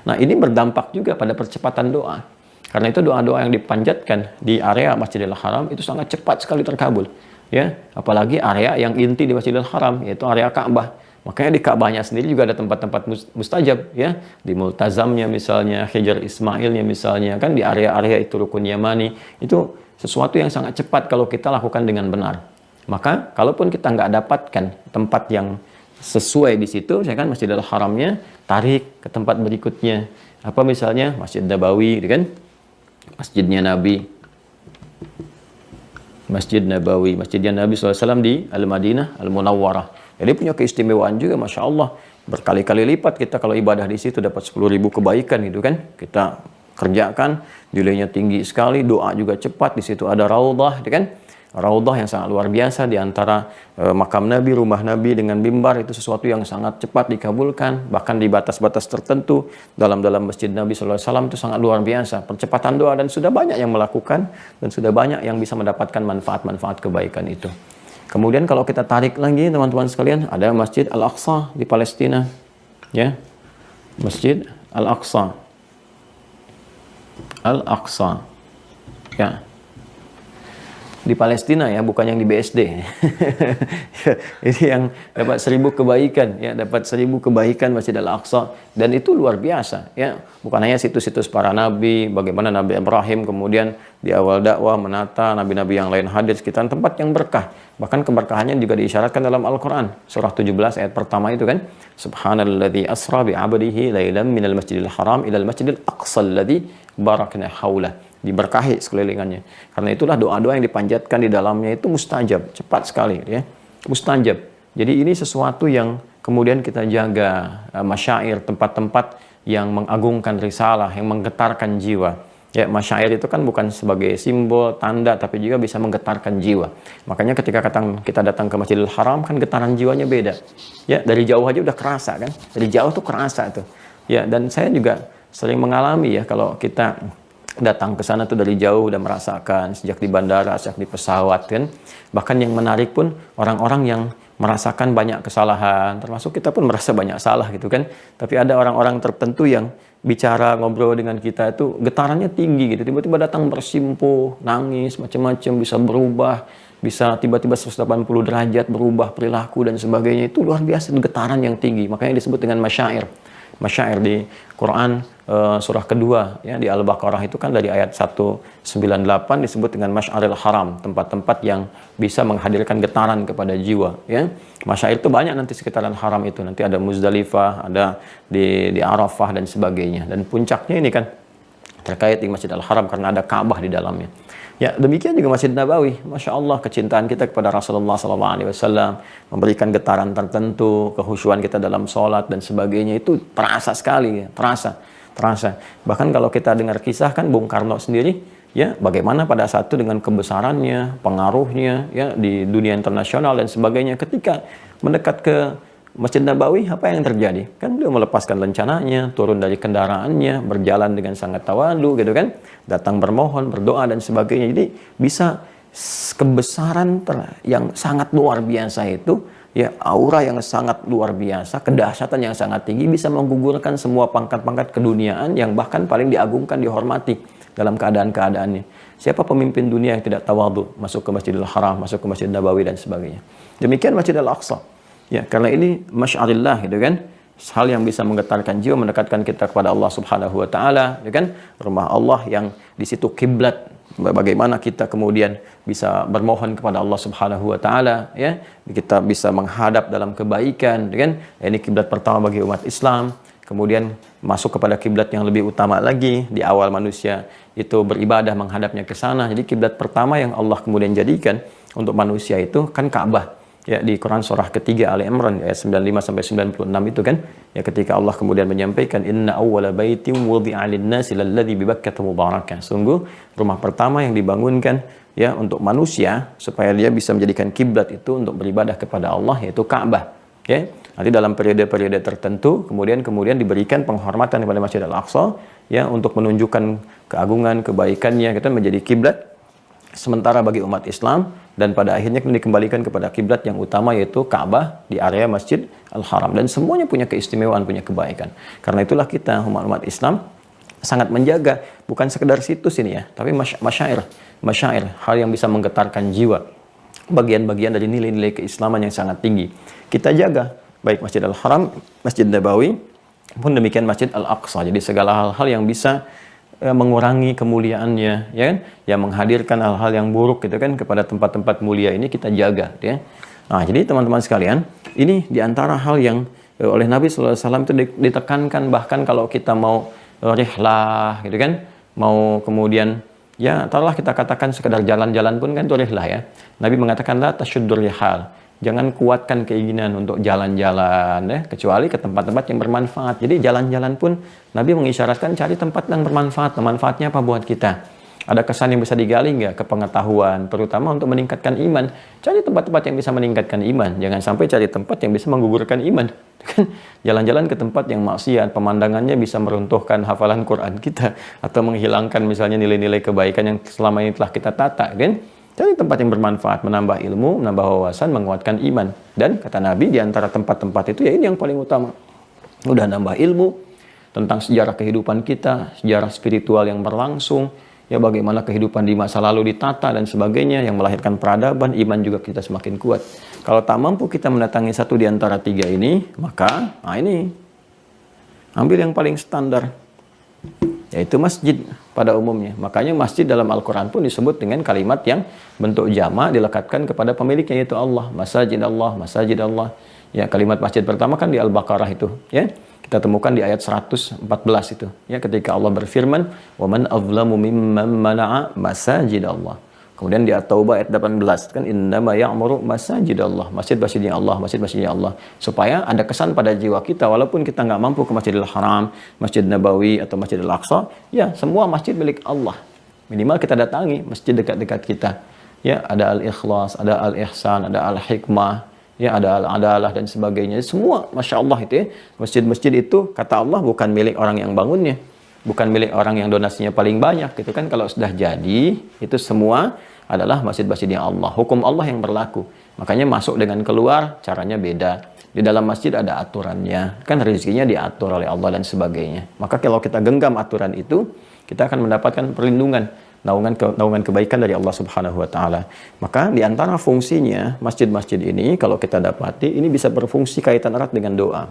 Nah, ini berdampak juga pada percepatan doa. Karena itu doa-doa yang dipanjatkan di area Masjidil Haram itu sangat cepat sekali terkabul. Ya, apalagi area yang inti di Masjidil Haram, yaitu area Ka'bah. Makanya di Ka'bahnya sendiri juga ada tempat-tempat mustajab ya, di Multazamnya misalnya, Hijar Ismailnya misalnya, kan di area-area itu Rukun Yamani, itu sesuatu yang sangat cepat kalau kita lakukan dengan benar. Maka kalaupun kita nggak dapatkan tempat yang sesuai di situ, saya kan Masjidil Haramnya tarik ke tempat berikutnya. Apa misalnya Masjid Nabawi, kan? Masjidnya Nabi. Masjid Nabawi, Masjidnya Nabi SAW di Al-Madinah Al-Munawwarah. Jadi punya keistimewaan juga, Masya Allah. Berkali-kali lipat kita kalau ibadah di situ dapat 10.000 kebaikan gitu kan. Kita kerjakan, nilainya tinggi sekali, doa juga cepat. Di situ ada raudhah, gitu kan. Raudhah yang sangat luar biasa di antara makam Nabi, rumah Nabi dengan mimbar, itu sesuatu yang sangat cepat dikabulkan. Bahkan di batas-batas tertentu dalam Masjid Nabi SAW itu sangat luar biasa. Percepatan doa, dan sudah banyak yang melakukan dan sudah banyak yang bisa mendapatkan manfaat-manfaat kebaikan itu. Kemudian kalau kita tarik lagi teman-teman sekalian, ada Masjid Al-Aqsa di Palestina. Ya. Masjid Al-Aqsa. Al-Aqsa. Ya. Di Palestina ya, bukan yang di BSD. Ini yang dapat 1000 kebaikan ya, dapat 1000 kebaikan Masjid Al-Aqsa, dan itu luar biasa ya. Bukan hanya situs-situs para nabi, bagaimana Nabi Ibrahim kemudian di awal dakwah menata nabi-nabi yang lain hadir sekitar tempat yang berkah. Bahkan keberkahannya juga diisyaratkan dalam Al-Quran. Surah 17 ayat pertama itu kan. Subhanalladzi asra bi'abdihi laylan minal masjidil haram ilal masjidil aqsa alladzi barakna haulah. Diberkahi sekelilingannya. Karena itulah doa-doa yang dipanjatkan di dalamnya itu mustajab. Cepat sekali ya. Mustajab. Jadi ini sesuatu yang kemudian kita jaga. Masyair, tempat-tempat yang mengagungkan risalah, yang menggetarkan jiwa. Ya, masyair itu kan bukan sebagai simbol, tanda, tapi juga bisa menggetarkan jiwa. Makanya ketika kita datang ke Masjidil Haram, kan getaran jiwanya beda. Ya, dari jauh aja udah kerasa kan. Dari jauh tuh kerasa tuh. Ya, dan saya juga sering mengalami ya, kalau kita datang ke sana tuh dari jauh udah merasakan, sejak di bandara, sejak di pesawat kan. Bahkan yang menarik pun orang-orang yang merasakan banyak kesalahan, termasuk kita pun merasa banyak salah gitu kan. Tapi ada orang-orang tertentu yang bicara, ngobrol dengan kita itu getarannya tinggi gitu. Tiba-tiba datang bersimpuh, nangis, macam-macam, bisa berubah, bisa tiba-tiba 180 derajat berubah perilaku dan sebagainya. Itu luar biasa, getaran yang tinggi. Makanya disebut dengan masyair. Masyair di Quran surah kedua ya, di Al-Baqarah itu kan dari ayat 198 disebut dengan Masy'aril Haram, tempat-tempat yang bisa menghadirkan getaran kepada jiwa ya. Masyair itu banyak nanti sekitaran haram itu. Nanti ada Muzdalifah, ada di Arafah dan sebagainya. Dan puncaknya ini kan terkait di Masjid Al-Haram karena ada Ka'bah di dalamnya. Ya, demikian juga Masjid Nabawi. Masya Allah, kecintaan kita kepada Rasulullah SAW memberikan getaran tertentu, kehusyuan kita dalam sholat dan sebagainya itu terasa sekali, ya. Terasa. Bahkan kalau kita dengar kisah kan Bung Karno sendiri ya bagaimana pada saat itu dengan kebesarannya, pengaruhnya ya di dunia internasional dan sebagainya. Ketika mendekat ke Masjid Nabawi, apa yang terjadi? Kan beliau melepaskan lencananya, turun dari kendaraannya, berjalan dengan sangat tawadu gitu kan, datang bermohon, berdoa dan sebagainya. Jadi bisa kebesaran yang sangat luar biasa itu, ya aura yang sangat luar biasa, kedahsyatan yang sangat tinggi bisa menggugurkan semua pangkat-pangkat keduniaan yang bahkan paling diagungkan, dihormati dalam keadaan-keadaannya. Siapa pemimpin dunia yang tidak tawadhu masuk ke Masjidil Haram, masuk ke Masjid Nabawi dan sebagainya. Demikian Masjid Al-Aqsa. Ya, karena ini masy'arillah gitu kan. Hal yang bisa menggetarkan jiwa, mendekatkan kita kepada Allah Subhanahu wa taala, ya kan? Rumah Allah yang di situ kiblat. Bagaimana kita kemudian bisa bermohon kepada Allah Subhanahu wa taala, ya. Kita bisa menghadap dalam kebaikan, ya kan? Ini kiblat pertama bagi umat Islam. Kemudian masuk kepada kiblat yang lebih utama lagi, di awal manusia itu beribadah menghadapnya ke sana. Jadi kiblat pertama yang Allah kemudian jadikan untuk manusia itu kan Ka'bah. Ya, di Quran surah ketiga Ali Imran ayat 95 sampai 96 itu kan, ya ketika Allah kemudian menyampaikan inna awwala baitin wudi'a lin-nasi lalladzi bi Bakkah mubarakah. Sungguh rumah pertama yang dibangunkan ya untuk manusia supaya dia bisa menjadikan kiblat itu untuk beribadah kepada Allah, yaitu Ka'bah. Ya. Nanti dalam periode-periode tertentu kemudian diberikan penghormatan kepada Masjid Al-Aqsa ya untuk menunjukkan keagungan, kebaikannya, kita menjadi kiblat sementara bagi umat Islam, dan pada akhirnya dikembalikan kepada kiblat yang utama yaitu Ka'bah di area Masjid Al-Haram, dan semuanya punya keistimewaan, punya kebaikan. Karena itulah kita umat Islam sangat menjaga bukan sekedar situs ini ya, tapi masyair, hal yang bisa menggetarkan jiwa, bagian-bagian dari nilai-nilai keislaman yang sangat tinggi. Kita jaga baik Masjid Al-Haram, Masjid Nabawi, pun demikian Masjid Al-Aqsa. Jadi segala hal-hal yang bisa mengurangi kemuliaannya, ya kan? Yang menghadirkan hal-hal yang buruk gitu kan kepada tempat-tempat mulia ini kita jaga, ya. Nah, jadi teman-teman sekalian, ini diantara hal yang oleh Nabi SAW itu ditekankan, bahkan kalau kita mau rihlah gitu kan, mau kemudian ya taruhlah kita katakan sekedar jalan-jalan pun kan itu rihlah ya. Nabi mengatakan la tasyuddur rihal. Jangan kuatkan keinginan untuk jalan-jalan ya, kecuali ke tempat-tempat yang bermanfaat. Jadi jalan-jalan pun Nabi mengisyaratkan cari tempat yang bermanfaat. Manfaatnya apa buat kita? Ada kesan yang bisa digali nggak ke pengetahuan, terutama untuk meningkatkan iman. Cari tempat-tempat yang bisa meningkatkan iman. Jangan sampai cari tempat yang bisa menggugurkan iman. Jalan-jalan ke tempat yang maksiat, pemandangannya bisa meruntuhkan hafalan Quran kita atau menghilangkan misalnya nilai-nilai kebaikan yang selama ini telah kita tata, kan? Cari tempat yang bermanfaat, menambah ilmu, menambah wawasan, menguatkan iman. Dan kata Nabi, di antara tempat-tempat itu ya ini yang paling utama. Udah nambah ilmu tentang sejarah kehidupan kita, sejarah spiritual yang berlangsung, ya bagaimana kehidupan di masa lalu ditata dan sebagainya, yang melahirkan peradaban, iman juga kita semakin kuat. Kalau tak mampu kita mendatangi satu di antara tiga ini, maka ini ambil yang paling standar, yaitu masjid pada umumnya. Makanya masjid dalam Al-Quran pun disebut dengan kalimat yang bentuk jama' dilekatkan kepada pemiliknya, yaitu Allah. Masajid Allah, masajid Allah. Ya, kalimat masjid pertama kan di Al-Baqarah itu, ya. Kita temukan di ayat 114 itu, ya, ketika Allah berfirman, "Wa man azlamu mimman mana'a masajid Allah." Kemudian di At-Taubah ayat 18 kan, "Innama ya'muru masajidallah." Masjid-masjidnya Allah, masjid-masjidnya Allah. Supaya ada kesan pada jiwa kita, walaupun kita nggak mampu ke Masjidil Haram, Masjid Nabawi atau Masjidil Aqsa, ya semua masjid milik Allah. Minimal kita datangi masjid dekat-dekat kita. Ya, ada Al-Ikhlas, ada Al-Ihsan, ada Al-Hikmah, ya ada Al-Adalah dan sebagainya. Semua Masya Allah itu ya. Masjid-masjid itu kata Allah bukan milik orang yang bangunnya, bukan milik orang yang donasinya paling banyak gitu kan. Kalau sudah jadi itu semua adalah masjid-masjidnya Allah. Hukum Allah yang berlaku. Makanya masuk dengan keluar caranya beda. Di dalam masjid ada aturannya. Kan rezekinya diatur oleh Allah dan sebagainya. Maka kalau kita genggam aturan itu, kita akan mendapatkan perlindungan, naungan kebaikan dari Allah Subhanahu wa taala. Maka di antara fungsinya masjid-masjid ini kalau kita dapati ini bisa berfungsi kaitan erat dengan doa.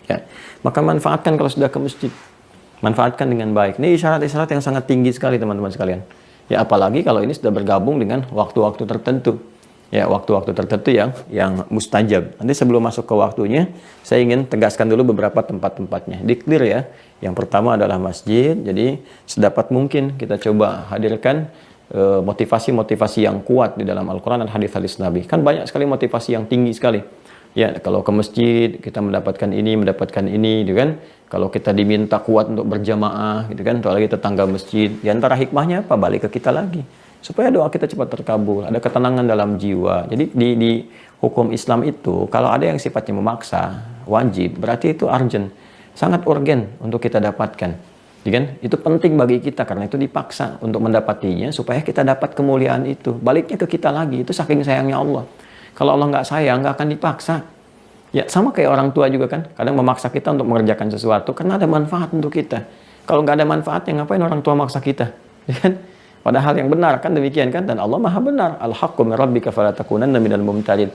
Ya. Maka manfaatkan kalau sudah ke masjid. Manfaatkan dengan baik. Ini isyarat-isyarat yang sangat tinggi sekali teman-teman sekalian. Ya apalagi kalau ini sudah bergabung dengan waktu-waktu tertentu. Ya waktu-waktu tertentu yang mustajab. Nanti sebelum masuk ke waktunya, saya ingin tegaskan dulu beberapa tempat-tempatnya. Di clear ya. Yang pertama adalah masjid. Jadi sedapat mungkin kita coba hadirkan motivasi-motivasi yang kuat di dalam Al-Quran dan hadis-hadis Nabi. Kan banyak sekali motivasi yang tinggi sekali. Ya, kalau ke masjid kita mendapatkan ini, gitu kan. Kalau kita diminta kuat untuk berjamaah, gitu kan. Apalagi tetangga masjid. Di antara hikmahnya apa? Balik ke kita lagi. Supaya doa kita cepat terkabul, ada ketenangan dalam jiwa. Jadi di hukum Islam itu, kalau ada yang sifatnya memaksa, wajib, berarti itu urgent, sangat urgen untuk kita dapatkan. Ya kan? Itu penting bagi kita karena itu dipaksa untuk mendapatinya supaya kita dapat kemuliaan itu. Baliknya ke kita lagi, itu saking sayangnya Allah. Kalau Allah nggak sayang, nggak akan dipaksa. Ya sama kayak orang tua juga kan, kadang memaksa kita untuk mengerjakan sesuatu karena ada manfaat untuk kita. Kalau nggak ada manfaatnya, ngapain orang tua maksa kita? Ya kan? Padahal yang benar kan demikian kan, dan Allah maha benar. Al-haqqu min rabbika fala takunanna minal mumtarin.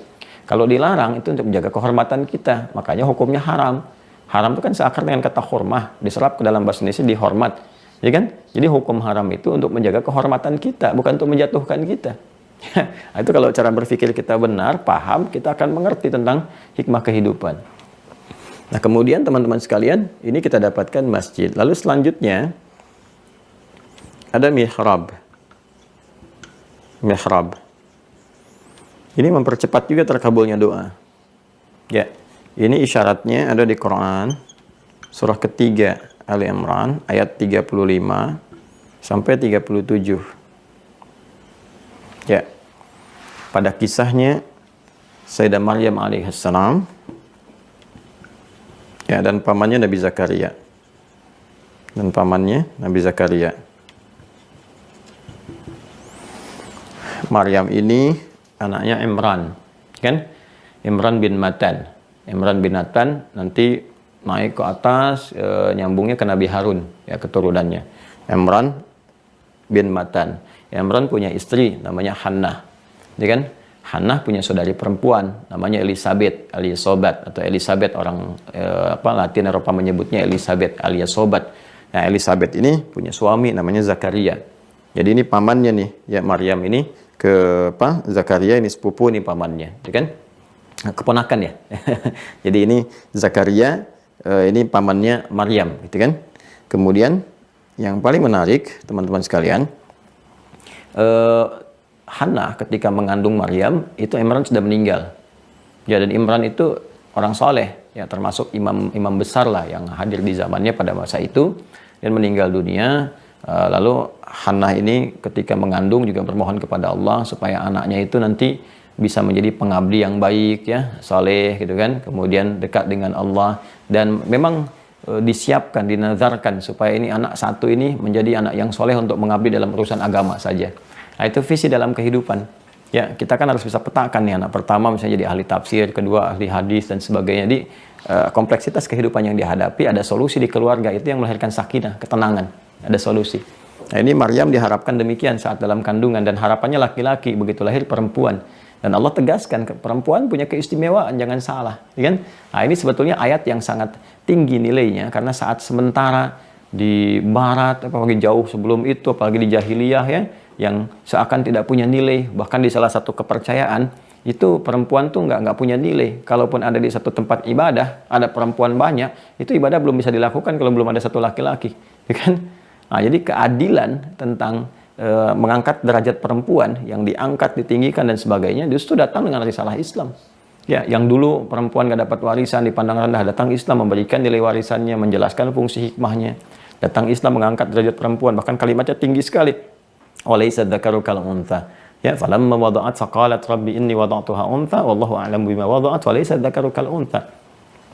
Kalau dilarang itu untuk menjaga kehormatan kita, makanya hukumnya haram. Haram itu kan seakar dengan kata hormah, diserap ke dalam bahasa Indonesia dihormat. Ya kan? Jadi hukum haram itu untuk menjaga kehormatan kita, bukan untuk menjatuhkan kita. Itu kalau cara berpikir kita benar, paham, kita akan mengerti tentang hikmah kehidupan. Nah, kemudian teman-teman sekalian, ini kita dapatkan masjid. Lalu selanjutnya ada mihrab. Mihrab. Ini mempercepat juga terkabulnya doa. Ya, ini isyaratnya ada di Quran, surah ketiga Ali Imran, ayat 35 sampai 37. Ya, pada kisahnya Sayyidah Maryam alaihissalam, ya, dan pamannya Nabi Zakaria. Maryam ini anaknya Imran, kan? Imran bin Matan. Imran bin Matan nanti naik ke atas, nyambungnya ke Nabi Harun, ya, keturunannya. Imran bin Matan. Imran punya istri namanya Hannah, ya kan? Hannah punya saudari perempuan namanya Elizabeth, atau Elizabeth, orang Latin Eropa menyebutnya Elizabeth alias sobat. Nah, Elizabeth ini punya suami namanya Zakaria. Jadi ini pamannya nih, ya, Maryam ini ke Zakaria, ini sepupu nih pamannya, ya kan? Keponakan ya. Jadi ini Zakaria, ini pamannya Maryam, gitu kan? Kemudian yang paling menarik teman-teman sekalian, Hannah ketika mengandung Maryam itu Imran sudah meninggal. Ya, dan Imran itu orang soleh, ya, termasuk imam besar lah yang hadir di zamannya pada masa itu, dan meninggal dunia. Lalu Hannah ini ketika mengandung juga bermohon kepada Allah supaya anaknya itu nanti bisa menjadi pengabdi yang baik, ya, soleh, gitu kan, kemudian dekat dengan Allah, dan memang disiapkan, dinazarkan supaya ini anak satu ini menjadi anak yang soleh untuk mengabdi dalam urusan agama saja. Nah, itu visi dalam kehidupan. Ya, kita kan harus bisa petakan nih, anak pertama misalnya jadi ahli tafsir, kedua ahli hadis dan sebagainya. Jadi kompleksitas kehidupan yang dihadapi, ada solusi di keluarga, itu yang melahirkan sakinah, ketenangan, ada solusi. Nah, ini Maryam diharapkan demikian saat dalam kandungan, dan harapannya laki-laki, begitu lahir perempuan. Dan Allah tegaskan, perempuan punya keistimewaan, jangan salah, ya kan? Nah, ini sebetulnya ayat yang sangat tinggi nilainya, karena saat sementara di barat, apalagi jauh sebelum itu, apalagi di jahiliyah, ya, yang seakan tidak punya nilai, bahkan di salah satu kepercayaan itu perempuan tuh nggak punya nilai. Kalaupun ada di satu tempat ibadah, ada perempuan banyak, itu ibadah belum bisa dilakukan kalau belum ada satu laki-laki, ya kan? Nah, jadi keadilan tentang mengangkat derajat perempuan yang diangkat, ditinggikan dan sebagainya justru datang dengan risalah Islam. Ya, yang dulu perempuan nggak dapat warisan, dipandang rendah, datang Islam memberikan nilai warisannya, menjelaskan fungsi hikmahnya. Datang Islam mengangkat derajat perempuan, bahkan kalimatnya tinggi sekali. Walaysa dzakaru kal untha. Ya, falamma wada'at faqalat rabbi inni wada'tuha untha wallahu a'lamu bima wada'at walaysa dzakaru kal untha.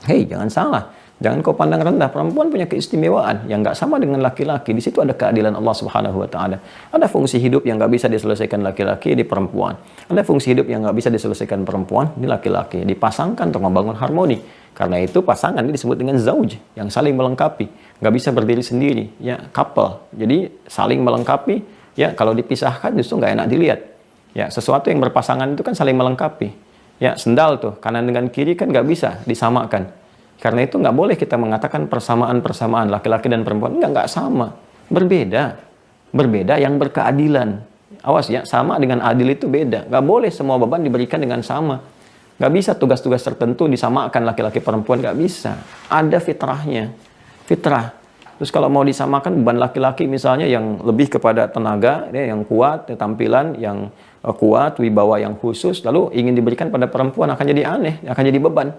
Hei, jangan salah. Jangan kau pandang rendah, perempuan punya keistimewaan yang nggak sama dengan laki-laki. Di situ ada keadilan Allah Subhanahu wa taala. Ada fungsi hidup yang nggak bisa diselesaikan laki-laki di perempuan. Ada fungsi hidup yang nggak bisa diselesaikan perempuan di laki-laki. Dipasangkan untuk membangun harmoni. Karena itu pasangan ini disebut dengan zauj, yang saling melengkapi. Nggak bisa berdiri sendiri, ya, couple. Jadi saling melengkapi, ya, kalau dipisahkan justru nggak enak dilihat. Ya, sesuatu yang berpasangan itu kan saling melengkapi. Ya, sendal tuh, kanan dengan kiri kan nggak bisa disamakan. Karena itu nggak boleh kita mengatakan persamaan laki-laki dan perempuan. Nggak sama. Berbeda yang berkeadilan. Awas ya, sama dengan adil itu beda. Nggak boleh semua beban diberikan dengan sama. Nggak bisa tugas-tugas tertentu disamakan laki-laki perempuan, nggak bisa. Ada fitrahnya. Fitrah. Terus kalau mau disamakan beban laki-laki misalnya yang lebih kepada tenaga, yang kuat, tampilan yang kuat, wibawa yang khusus, lalu ingin diberikan pada perempuan akan jadi aneh, akan jadi beban.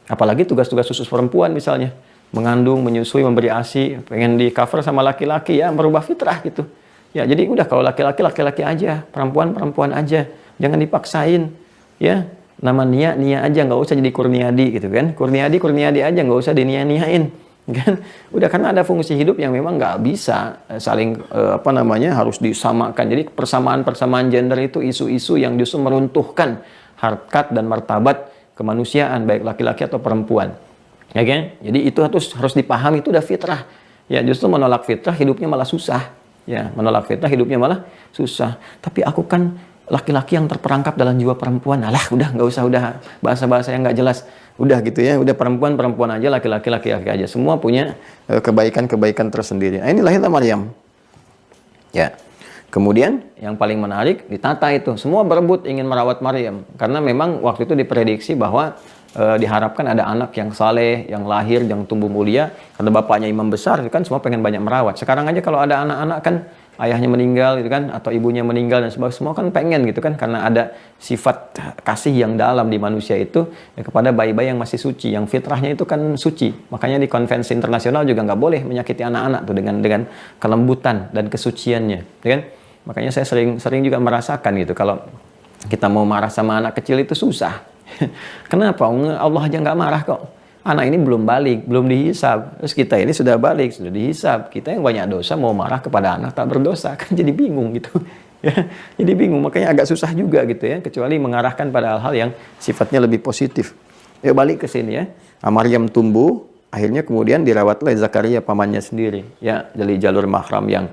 Apalagi tugas-tugas khusus perempuan misalnya, mengandung, menyusui, memberi ASI, pengen di cover sama laki-laki, ya merubah fitrah gitu. Ya jadi udah kalau laki-laki laki-laki aja, perempuan perempuan aja, jangan dipaksain, ya. Nama Nia aja, nggak usah jadi Kurniadi gitu kan. Kurniadi aja, nggak usah dinia-niain kan. Udah, karena ada fungsi hidup yang memang nggak bisa saling harus disamakan. Jadi persamaan gender itu isu-isu yang justru meruntuhkan harkat dan martabat kemanusiaan baik laki-laki atau perempuan, ya kan. Jadi itu harus dipahami, itu udah fitrah. Ya justru menolak fitrah hidupnya malah susah. Ya menolak fitrah hidupnya malah susah. Tapi aku kan laki-laki yang terperangkap dalam jiwa perempuan. Alah, udah nggak usah, udah bahasa-bahasa yang nggak jelas. Udah gitu ya, udah perempuan aja, laki-laki aja. Semua punya kebaikan-kebaikan tersendiri. Nah, ini lahirlah Maryam. Ya. Kemudian yang paling menarik ditata itu. Semua berebut ingin merawat Maryam karena memang waktu itu diprediksi bahwa diharapkan ada anak yang saleh, yang lahir, yang tumbuh mulia. Karena bapaknya imam besar, kan semua pengen banyak merawat. Sekarang aja kalau ada anak-anak kan ayahnya meninggal gitu kan, atau ibunya meninggal dan sebagainya, semua kan pengen gitu kan, karena ada sifat kasih yang dalam di manusia itu ya, kepada bayi-bayi yang masih suci, yang fitrahnya itu kan suci. Makanya di konvensi internasional juga nggak boleh menyakiti anak-anak tuh dengan kelembutan dan kesuciannya, ya kan? Makanya saya sering juga merasakan gitu, kalau kita mau marah sama anak kecil itu susah. Kenapa? Allah aja nggak marah kok. Anak ini belum balik, belum dihisab. Terus kita ini sudah balik, sudah dihisab. Kita yang banyak dosa mau marah kepada anak tak berdosa, kan jadi bingung gitu. Ya, jadi bingung. Makanya agak susah juga gitu ya, kecuali mengarahkan pada hal-hal yang sifatnya lebih positif. Ya balik ke sini ya. Maryam tumbuh, akhirnya kemudian dirawat oleh Zakaria pamannya sendiri. Ya, dari jalur mahram yang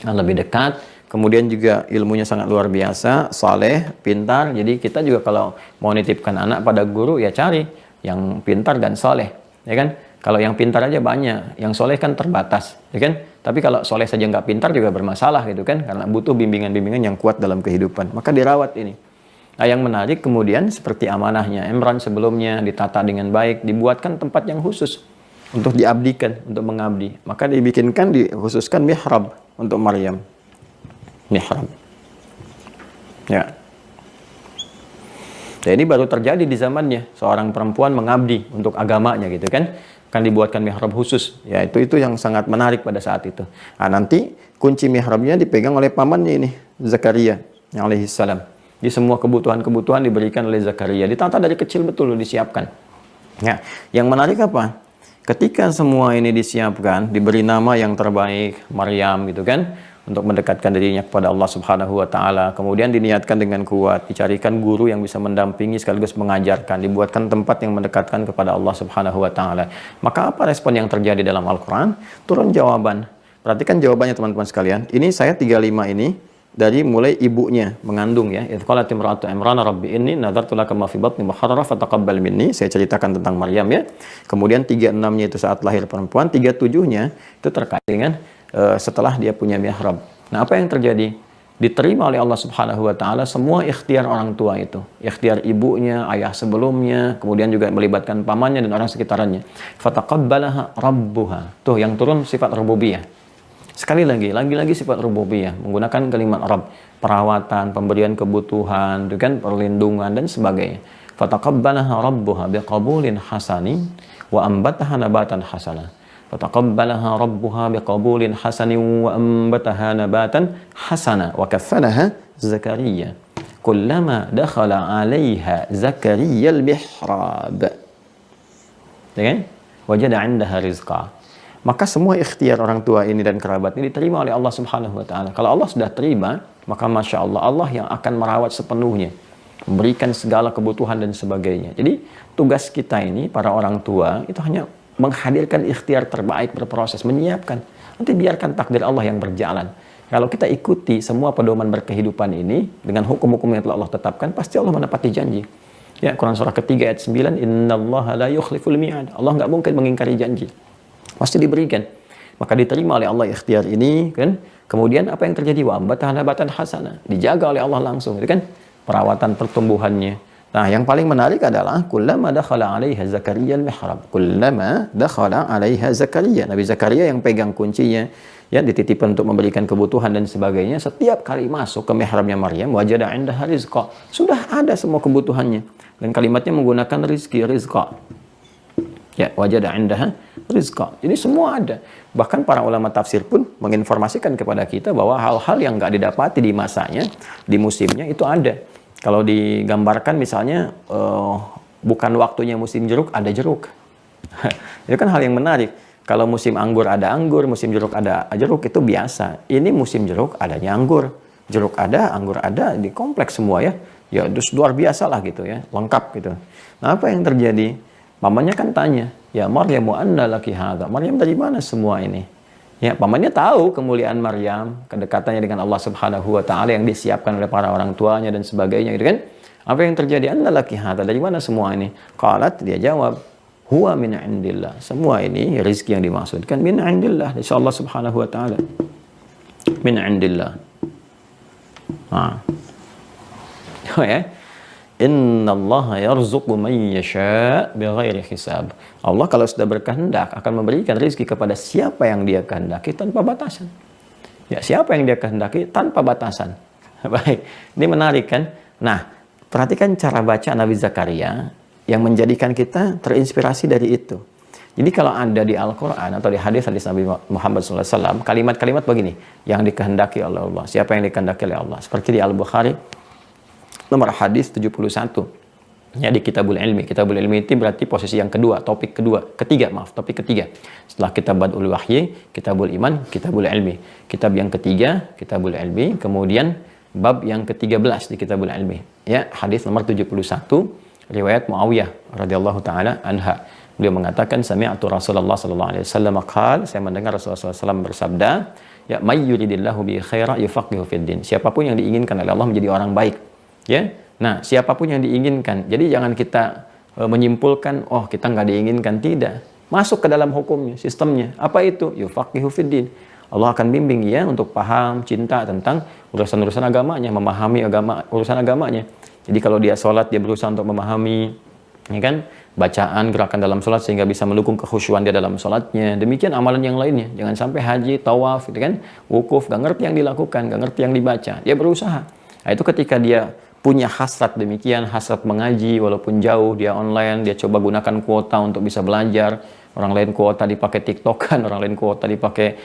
lebih dekat. Kemudian juga ilmunya sangat luar biasa, saleh, pintar. Jadi kita juga kalau mau nitipkan anak pada guru ya cari yang pintar dan soleh, ya kan? Kalau yang pintar aja banyak, yang soleh kan terbatas, ya kan? Tapi kalau soleh saja nggak pintar juga bermasalah gitu kan? Karena butuh bimbingan-bimbingan yang kuat dalam kehidupan. Maka dirawat ini. Nah yang menarik kemudian seperti amanahnya Imran sebelumnya ditata dengan baik, dibuatkan tempat yang khusus untuk diabdikan, untuk mengabdi. Maka dikhususkan mihrab untuk Maryam. Mihrab. Ya. Dan ini baru terjadi di zamannya, seorang perempuan mengabdi untuk agamanya gitu kan dibuatkan mihrab khusus. Ya itu yang sangat menarik pada saat itu. Nah, nanti kunci mihrabnya dipegang oleh pamannya ini, Zakaria alaihi salam. Di semua kebutuhan-kebutuhan diberikan oleh Zakaria, ditata dari kecil betul, disiapkan. Ya, yang menarik apa? Ketika semua ini disiapkan, diberi nama yang terbaik, Maryam gitu kan, untuk mendekatkan dirinya kepada Allah Subhanahu wa taala. Kemudian diniatkan dengan kuat, dicarikan guru yang bisa mendampingi sekaligus mengajarkan, dibuatkan tempat yang mendekatkan kepada Allah Subhanahu wa taala. Maka apa respon yang terjadi dalam Al-Qur'an? Turun jawaban. Perhatikan jawabannya teman-teman sekalian. Ini saya 35 ini dari mulai ibunya mengandung ya. Idz qalat imra'atu Imran rabbi inni nadartu laka ma fi batni muharrara fataqabbal minni. Saya ceritakan tentang Maryam ya. Kemudian 36-nya itu saat lahir perempuan, 37-nya itu terkait dengan setelah dia punya mihrab. Nah, apa yang terjadi? Diterima oleh Allah Subhanahu wa taala semua ikhtiar orang tua itu. Ikhtiar ibunya, ayah sebelumnya, kemudian juga melibatkan pamannya dan orang sekitarnya. Fataqabbalaha rabbuha. Tuh yang turun sifat rububiyah. Sekali lagi sifat rububiyah menggunakan kalimat Rabb, perawatan, pemberian kebutuhan, itu kan perlindungan dan sebagainya. Fataqabbalaha rabbuha biqabulin hasanin wa ambataha nabatan hasana. Fataqabbalaha rabbuha biqabulin hasanin wa ambataha nabatan hasana wa kaffalaha Zakaria. Kullama dakhala 'alaiha Zakaria al-mihrab. Ya kan? Wajada 'indaha rizqa. Maka semua ikhtiar orang tua ini dan kerabat ini diterima oleh Allah Subhanahu wa taala. Kalau Allah sudah terima, maka Masya Allah, Allah yang akan merawat sepenuhnya, memberikan segala kebutuhan dan sebagainya. Jadi tugas kita ini, para orang tua, itu hanya menghadirkan ikhtiar terbaik, berproses, menyiapkan. Nanti biarkan takdir Allah yang berjalan. Kalau kita ikuti semua pedoman berkehidupan ini, dengan hukum-hukum yang telah Allah tetapkan, pasti Allah menepati janji. Ya, Quran surah ketiga ayat 9, Innallaha la yukhliful mi'ad. Allah nggak mungkin mengingkari janji. Pasti diberikan. Maka diterima oleh Allah ikhtiar ini, kan? Kemudian apa yang terjadi? Wa ambataha nabatan hasana. Dijaga oleh Allah langsung, itu kan? Perawatan pertumbuhannya, Nah, yang paling menarik adalah kullama dakhala 'alaiha Zakaria al-mihrab. Kullama dakhala 'alaiha Zakaria. Nabi Zakaria yang pegang kuncinya, ya, dititipkan untuk memberikan kebutuhan dan sebagainya. Setiap kali masuk ke mihrabnya Maryam, wajada 'indaha rizqa. Sudah ada semua kebutuhannya. Dan kalimatnya menggunakan rizqa. Ya, wajada 'indaha rizqa. Jadi semua ada. Bahkan para ulama tafsir pun menginformasikan kepada kita bahwa hal-hal yang nggak didapati di masanya, di musimnya itu ada. Kalau digambarkan misalnya bukan waktunya musim jeruk, ada jeruk. Itu kan hal yang menarik. Kalau musim anggur ada anggur, musim jeruk ada jeruk, itu biasa. Ini musim jeruk adanya anggur. Jeruk ada, anggur ada, di kompleks semua ya. Ya terus luar biasa lah gitu ya, lengkap gitu. Nah, apa yang terjadi? Pamannya kan tanya, ya Maryam anna laki hadza. Maryam dari mana semua ini? Ya, pamannya tahu kemuliaan Maryam, kedekatannya dengan Allah Subhanahu wa taala yang disiapkan oleh para orang tuanya dan sebagainya gitu kan. Apa yang terjadi? Anna laki hadza, dari mana semua ini? Qalat, dia jawab, huwa min indillah. Semua ini rezeki yang dimaksudkan min indillah, dari Allah Subhanahu wa taala. Min indillah. Oh ya. Innallaha yarzuqu man yasha' bighairi hisab. Allah kalau sudah berkehendak akan memberikan rezeki kepada siapa yang Dia kehendaki tanpa batasan. Ya, siapa yang Dia kehendaki tanpa batasan. Baik, ini menarik kan? Nah, perhatikan cara baca Nabi Zakaria yang menjadikan kita terinspirasi dari itu. Jadi kalau ada di Al-Quran atau di hadis-hadis Nabi Muhammad SAW, kalimat-kalimat begini, yang dikehendaki oleh Allah. Siapa yang dikehendaki oleh Allah? Seperti di Al-Bukhari, nomor hadis 71. Ya, di Kitabul Ilmi. Kitabul Ilmi itu berarti posisi yang kedua, topik ketiga. Setelah Kitab Bad'ul Wahyi, Kitabul Iman, Kitabul Ilmi. Kitab yang ketiga, Kitabul Ilmi, kemudian bab yang ke-13 di Kitabul Ilmi. Ya, hadis nomor 71, riwayat Muawiyah radhiyallahu taala anha. Beliau mengatakan, sami'tu Rasulullah sallallahu alaihi wasallam qaal, saya mendengar Rasulullah SAW bersabda, ya may yuridillahu bi khaira yufaqihu fid din. Siapapun yang diinginkan oleh Allah menjadi orang baik. Ya, nah siapapun yang diinginkan. Jadi jangan kita menyimpulkan, oh kita nggak diinginkan, tidak. Masuk ke dalam hukumnya, sistemnya. Apa itu? Yufaqihu fiddin. Allah akan bimbing ya untuk paham, cinta tentang urusan-urusan agamanya, memahami urusan agamanya. Jadi kalau dia sholat, dia berusaha untuk memahami, ya kan, bacaan, gerakan dalam sholat sehingga bisa mendukung kekhusyuan dia dalam sholatnya. Demikian amalan yang lainnya. Jangan sampai haji, tawaf, gitu kan, wukuf, nggak ngerti yang dilakukan, nggak ngerti yang dibaca. Dia berusaha. Nah, itu ketika dia punya hasrat demikian, hasrat mengaji walaupun jauh, dia online, dia coba gunakan kuota untuk bisa belajar. Orang lain kuota dipakai TikTokan, orang lain kuota dipakai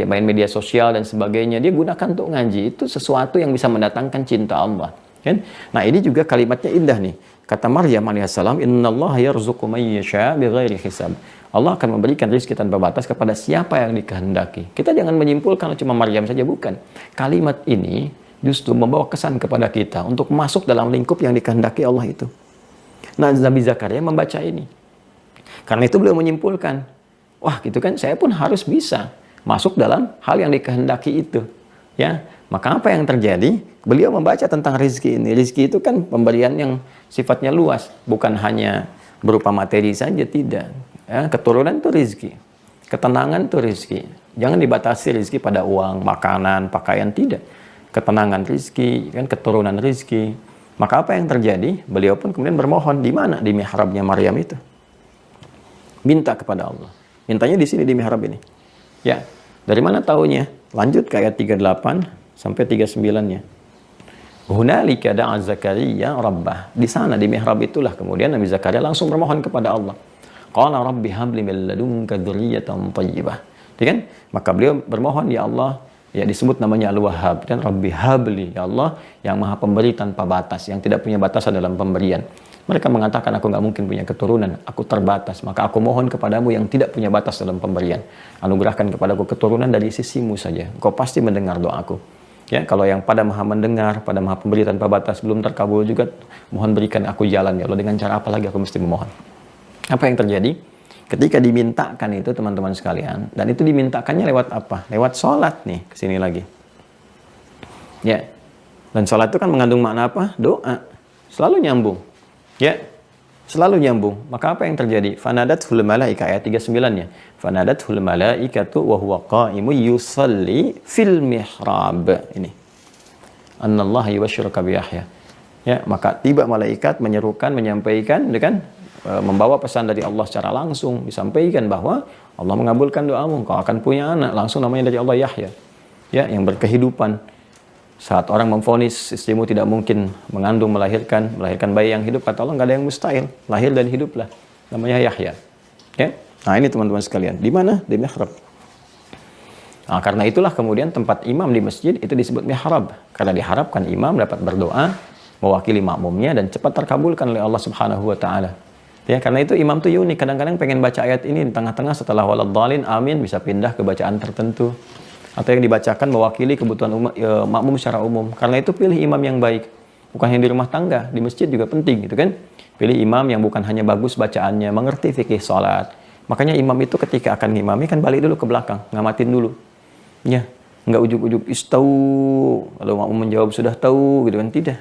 main media sosial dan sebagainya. Dia gunakan untuk ngaji. Itu sesuatu yang bisa mendatangkan cinta Allah, kan? Nah, ini juga kalimatnya indah nih. Kata Maryam alaihissalam, innallaha yarzuqu man yasha' bighairi hisab. Allah akan memberikan rezeki tanpa batas kepada siapa yang dikehendaki. Kita jangan menyimpulkan cuma Maryam saja, bukan. Kalimat ini justru membawa kesan kepada kita untuk masuk dalam lingkup yang dikehendaki Allah itu. Nah, Nabi Zakaria membaca ini. Karena itu beliau menyimpulkan, wah gitu kan, saya pun harus bisa masuk dalam hal yang dikehendaki itu. Ya, maka apa yang terjadi? Beliau membaca tentang rezeki ini. Rezeki itu kan pemberian yang sifatnya luas, bukan hanya berupa materi saja, tidak. Ya, keturunan itu rezeki, ketenangan itu rezeki. Jangan dibatasi rezeki pada uang, makanan, pakaian, tidak. Ketenangan rizki, kan, keturunan rizki. Maka apa yang terjadi? Beliau pun kemudian bermohon di mana? Di mihrabnya Maryam itu. Minta kepada Allah. Mintanya di sini, di mihrab ini. Ya, dari mana taunya? Lanjut ke ayat 38 sampai 39-nya. Hunalika da'a Zakaria rabbah. Di sana di mihrab itulah kemudian Nabi Zakaria langsung bermohon kepada Allah. Qala rabbi habli min ladunka dzurriyyatan thayyibah. Kan? Maka beliau bermohon, ya Allah, ya disebut namanya Al-Wahhab, dan Rabbi habli, ya Allah yang maha pemberi tanpa batas, yang tidak punya batasan dalam pemberian. Mereka mengatakan, aku nggak mungkin punya keturunan, aku terbatas, maka aku mohon kepadamu yang tidak punya batas dalam pemberian. Anugerahkan kepadaku keturunan dari sisimu saja, engkau pasti mendengar doaku. Ya, kalau yang pada maha mendengar, pada maha pemberi tanpa batas belum terkabul juga, mohon berikan aku jalan, ya Allah. Dengan cara apa lagi aku mesti memohon? Apa yang terjadi? Ketika dimintakan itu teman-teman sekalian, dan itu dimintakannya lewat apa? Lewat sholat nih, kesini lagi. Ya, dan sholat itu kan mengandung makna apa? Doa. Selalu nyambung. Ya, selalu nyambung. Maka apa yang terjadi? Fanadathul malaika, ayat 39-nya. Fanadathul malaikatu wa huwa qa'imun yusalli fil mihrab. Ini. Annallaha yubashshiruka bi Yahya. Ya, maka tiba malaikat menyerukan, menyampaikan, kan, membawa pesan dari Allah secara langsung, disampaikan bahwa Allah mengabulkan doamu, kau akan punya anak, langsung namanya dari Allah Yahya, ya, yang berkehidupan. Saat orang memvonis istrimu tidak mungkin mengandung, melahirkan bayi yang hidup, kata Allah nggak ada yang mustahil, lahir dan hiduplah, namanya Yahya. Ya, nah ini teman-teman sekalian, di mana? Di mihrab. Nah, karena itulah kemudian tempat imam di masjid itu disebut mihrab, karena diharapkan imam dapat berdoa mewakili makmumnya dan cepat terkabulkan oleh Allah Subhanahu wa taala. Ya, karena itu imam tuh unik, kadang-kadang pengen baca ayat ini di tengah-tengah setelah waladhdallin amin bisa pindah ke bacaan tertentu atau yang dibacakan mewakili kebutuhan makmum secara umum. Karena itu pilih imam yang baik, bukan hanya di rumah tangga, di masjid juga penting gitu kan. Pilih imam yang bukan hanya bagus bacaannya, mengerti fikih salat. Makanya imam itu ketika akan ngimami kan balik dulu ke belakang, ngamatin dulu. Ya, nggak ujuk-ujuk istau, lalu makmum menjawab sudah tahu gitu kan, tidak.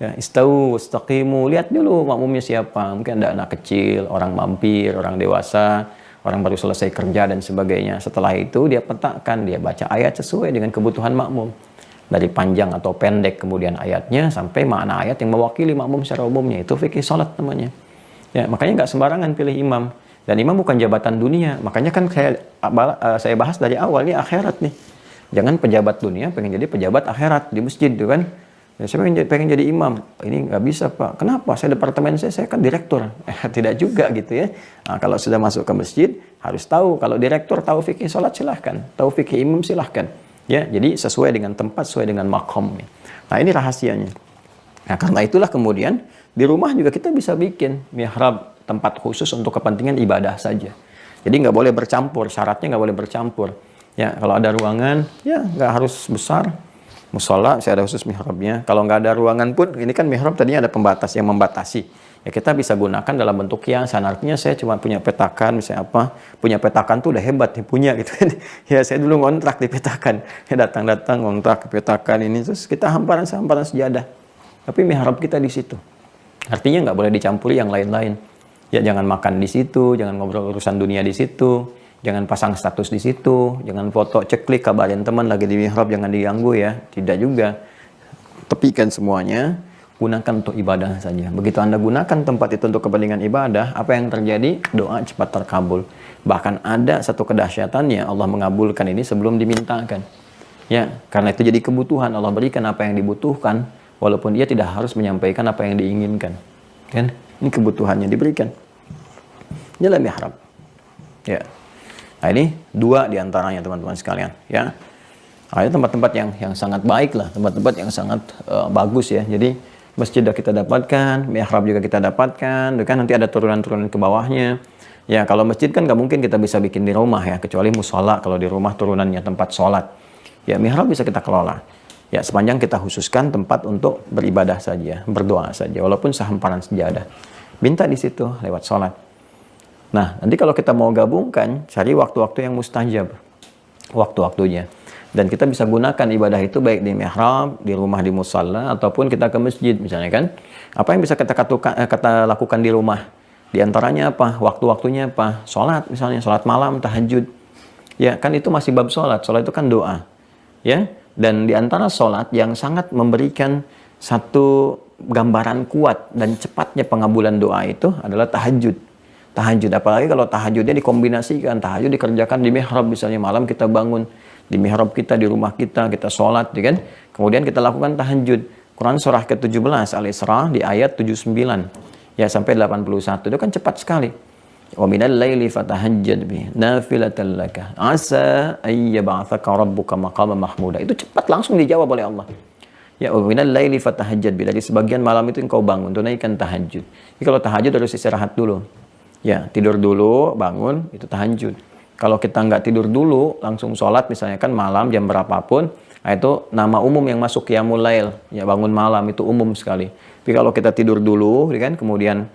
Ya, istau, istaqimu, lihat dulu makmumnya siapa. Mungkin ada anak kecil, orang mampir, orang dewasa, orang baru selesai kerja dan sebagainya. Setelah itu dia petakan, dia baca ayat sesuai dengan kebutuhan makmum. Dari panjang atau pendek kemudian ayatnya sampai makna ayat yang mewakili makmum secara umumnya. Itu fikih salat namanya. Ya, makanya nggak sembarangan pilih imam. Dan imam bukan jabatan dunia. Makanya kan saya bahas dari awal nih akhirat nih. Jangan pejabat dunia pengen jadi pejabat akhirat di masjid tuh kan. Ya, saya pengen jadi imam. Ini nggak bisa Pak. Kenapa? Saya departemen saya kan direktur. Tidak juga gitu ya. Nah, kalau sudah masuk ke masjid harus tahu. Kalau direktur tahu fikih salat silahkan. Tahu fikih imam silahkan. Ya, jadi sesuai dengan tempat, sesuai dengan makom. Nah ini rahasianya. Nah karena itulah kemudian di rumah juga kita bisa bikin mihrab, tempat khusus untuk kepentingan ibadah saja. Jadi nggak boleh bercampur. Syaratnya nggak boleh bercampur. Ya kalau ada ruangan, ya nggak harus besar. Musola, saya ada khusus mihrabnya. Kalau nggak ada ruangan pun, ini kan mihrab tadinya ada pembatas yang membatasi. Ya kita bisa gunakan dalam bentuk kiasan. Artinya saya cuma punya petakan, misalnya apa, punya petakan tuh udah hebat nih punya gitu kan. Ya saya dulu ngontrak di petakan. Ya datang-datang ngontrak ke petakan ini, terus kita hamparan sejadah. Tapi mihrab kita di situ. Artinya nggak boleh dicampuri yang lain-lain. Ya jangan makan di situ, jangan ngobrol urusan dunia di situ. Jangan pasang status di situ, jangan foto ceklik kabarin teman lagi di mihrab, jangan diganggu ya. Tidak juga. Tepikan semuanya, gunakan untuk ibadah saja. Begitu Anda gunakan tempat itu untuk kepentingan ibadah, apa yang terjadi? Doa cepat terkabul. Bahkan ada satu kedahsyatannya, Allah mengabulkan ini sebelum dimintakan. Ya, karena itu jadi kebutuhan, Allah berikan apa yang dibutuhkan, walaupun dia tidak harus menyampaikan apa yang diinginkan. Kan? Ini kebutuhannya diberikan. Inilah mihrab. Ya. Nah ini dua diantaranya teman-teman sekalian ya. Nah, ini tempat-tempat yang sangat baik lah, tempat-tempat yang sangat bagus ya. Jadi masjid sudah kita dapatkan, mihrab juga kita dapatkan, kan nanti ada turunan-turunan ke bawahnya. Ya kalau masjid kan nggak mungkin kita bisa bikin di rumah ya, kecuali musola kalau di rumah turunannya tempat sholat. Ya mihrab bisa kita kelola. Ya sepanjang kita khususkan tempat untuk beribadah saja, berdoa saja, walaupun sehamparan sejadah. Minta di situ lewat sholat. Nah, nanti kalau kita mau gabungkan, cari waktu-waktu yang mustajab. Waktu-waktunya. Dan kita bisa gunakan ibadah itu baik di mihrab, di rumah di musalla, ataupun kita ke masjid misalnya kan. Apa yang bisa kita lakukan di rumah? Di antaranya apa? Waktu-waktunya apa? Sholat misalnya, sholat malam, tahajud. Ya, kan itu masih bab sholat. Sholat itu kan doa. Ya, dan di antara sholat yang sangat memberikan satu gambaran kuat dan cepatnya pengabulan doa itu adalah tahajud. Tahajud, apalagi kalau tahajudnya dikombinasikan, tahajud dikerjakan di mihrab, misalnya malam kita bangun di mihrab kita, di rumah kita sholat, ya kan? Kemudian kita lakukan tahajud. Quran surah ke-17 Al-Isra di ayat 79 ya sampai 81 itu kan cepat sekali. Wa minal laili fatahajjad bi nafilatan laka asa ay yab'atsaka rabbuka maqaman mahmuda. Itu cepat langsung dijawab oleh Allah. Ya wa minal laili fatahajjad bi, dari sebagian malam itu engkau bangun, tunaikan tahajud. Jadi kalau tahajud harus istirahat dulu. Ya, tidur dulu, bangun, itu tahajud. Kalau kita nggak tidur dulu, langsung sholat, misalnya kan malam, jam berapapun, nah itu nama umum yang masuk qiyamul lail, ya bangun malam, itu umum sekali. Tapi kalau kita tidur dulu, kan, kemudian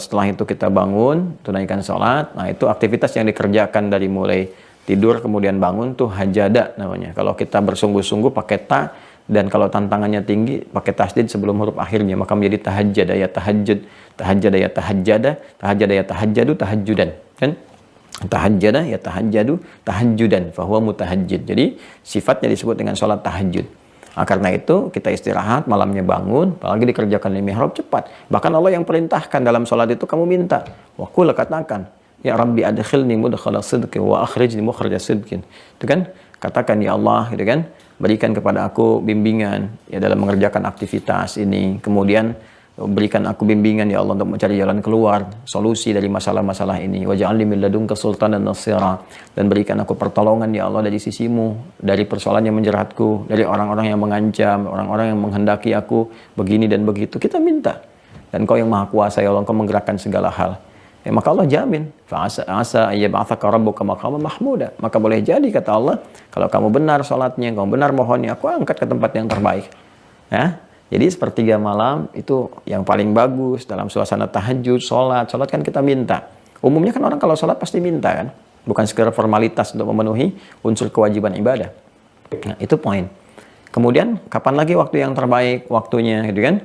setelah itu kita bangun, tunaikan sholat, nah itu aktivitas yang dikerjakan dari mulai tidur, kemudian bangun, tuh hajada namanya. Kalau kita bersungguh-sungguh pakai ta, dan kalau tantangannya tinggi pakai tasdid sebelum huruf akhirnya, maka menjadi tahajjada ya tahajjud, tahajjada ya tahajjada, tahajjada ya tahajjadu, tahajjudan kan, tahajjada ya tahajjadu, tahajjudan fahuwa mutahajjid. Jadi sifatnya disebut dengan sholat tahajud. Karena itu kita istirahat, malamnya bangun, apalagi dikerjakan di mihrab cepat. Bahkan Allah yang perintahkan dalam sholat itu kamu minta. Wa qul, katakan, ya Rabbi adkhilni mudkhala sidqin wa akhrijni mukhraja sidqin. Itu kan, katakan ya Allah, gitu kan, berikan kepada aku bimbingan ya dalam mengerjakan aktivitas ini. Kemudian berikan aku bimbingan ya Allah untuk mencari jalan keluar, solusi dari masalah-masalah ini. Waj'alni min ladunka sultanan nasira, dan berikan aku pertolongan ya Allah dari sisimu, dari persoalan yang menjeratku, dari orang-orang yang mengancam, orang-orang yang menghendaki aku begini dan begitu. Kita minta. Dan Kau yang Maha Kuasa ya Allah, Kau menggerakkan segala hal. Maka Allah jamin, fa'asa ayyab'atsaka rabbuka maqaman mahmuda. Maka boleh jadi kata Allah, kalau kamu benar salatnya, kamu benar mohonnya, aku angkat ke tempat yang terbaik. Ya. Jadi sepertiga malam itu yang paling bagus dalam suasana tahajud, sholat kan kita minta. Umumnya kan orang kalau sholat pasti minta kan, bukan sekedar formalitas untuk memenuhi unsur kewajiban ibadah. Nah, itu poin. Kemudian kapan lagi waktu yang terbaik waktunya, gitu kan?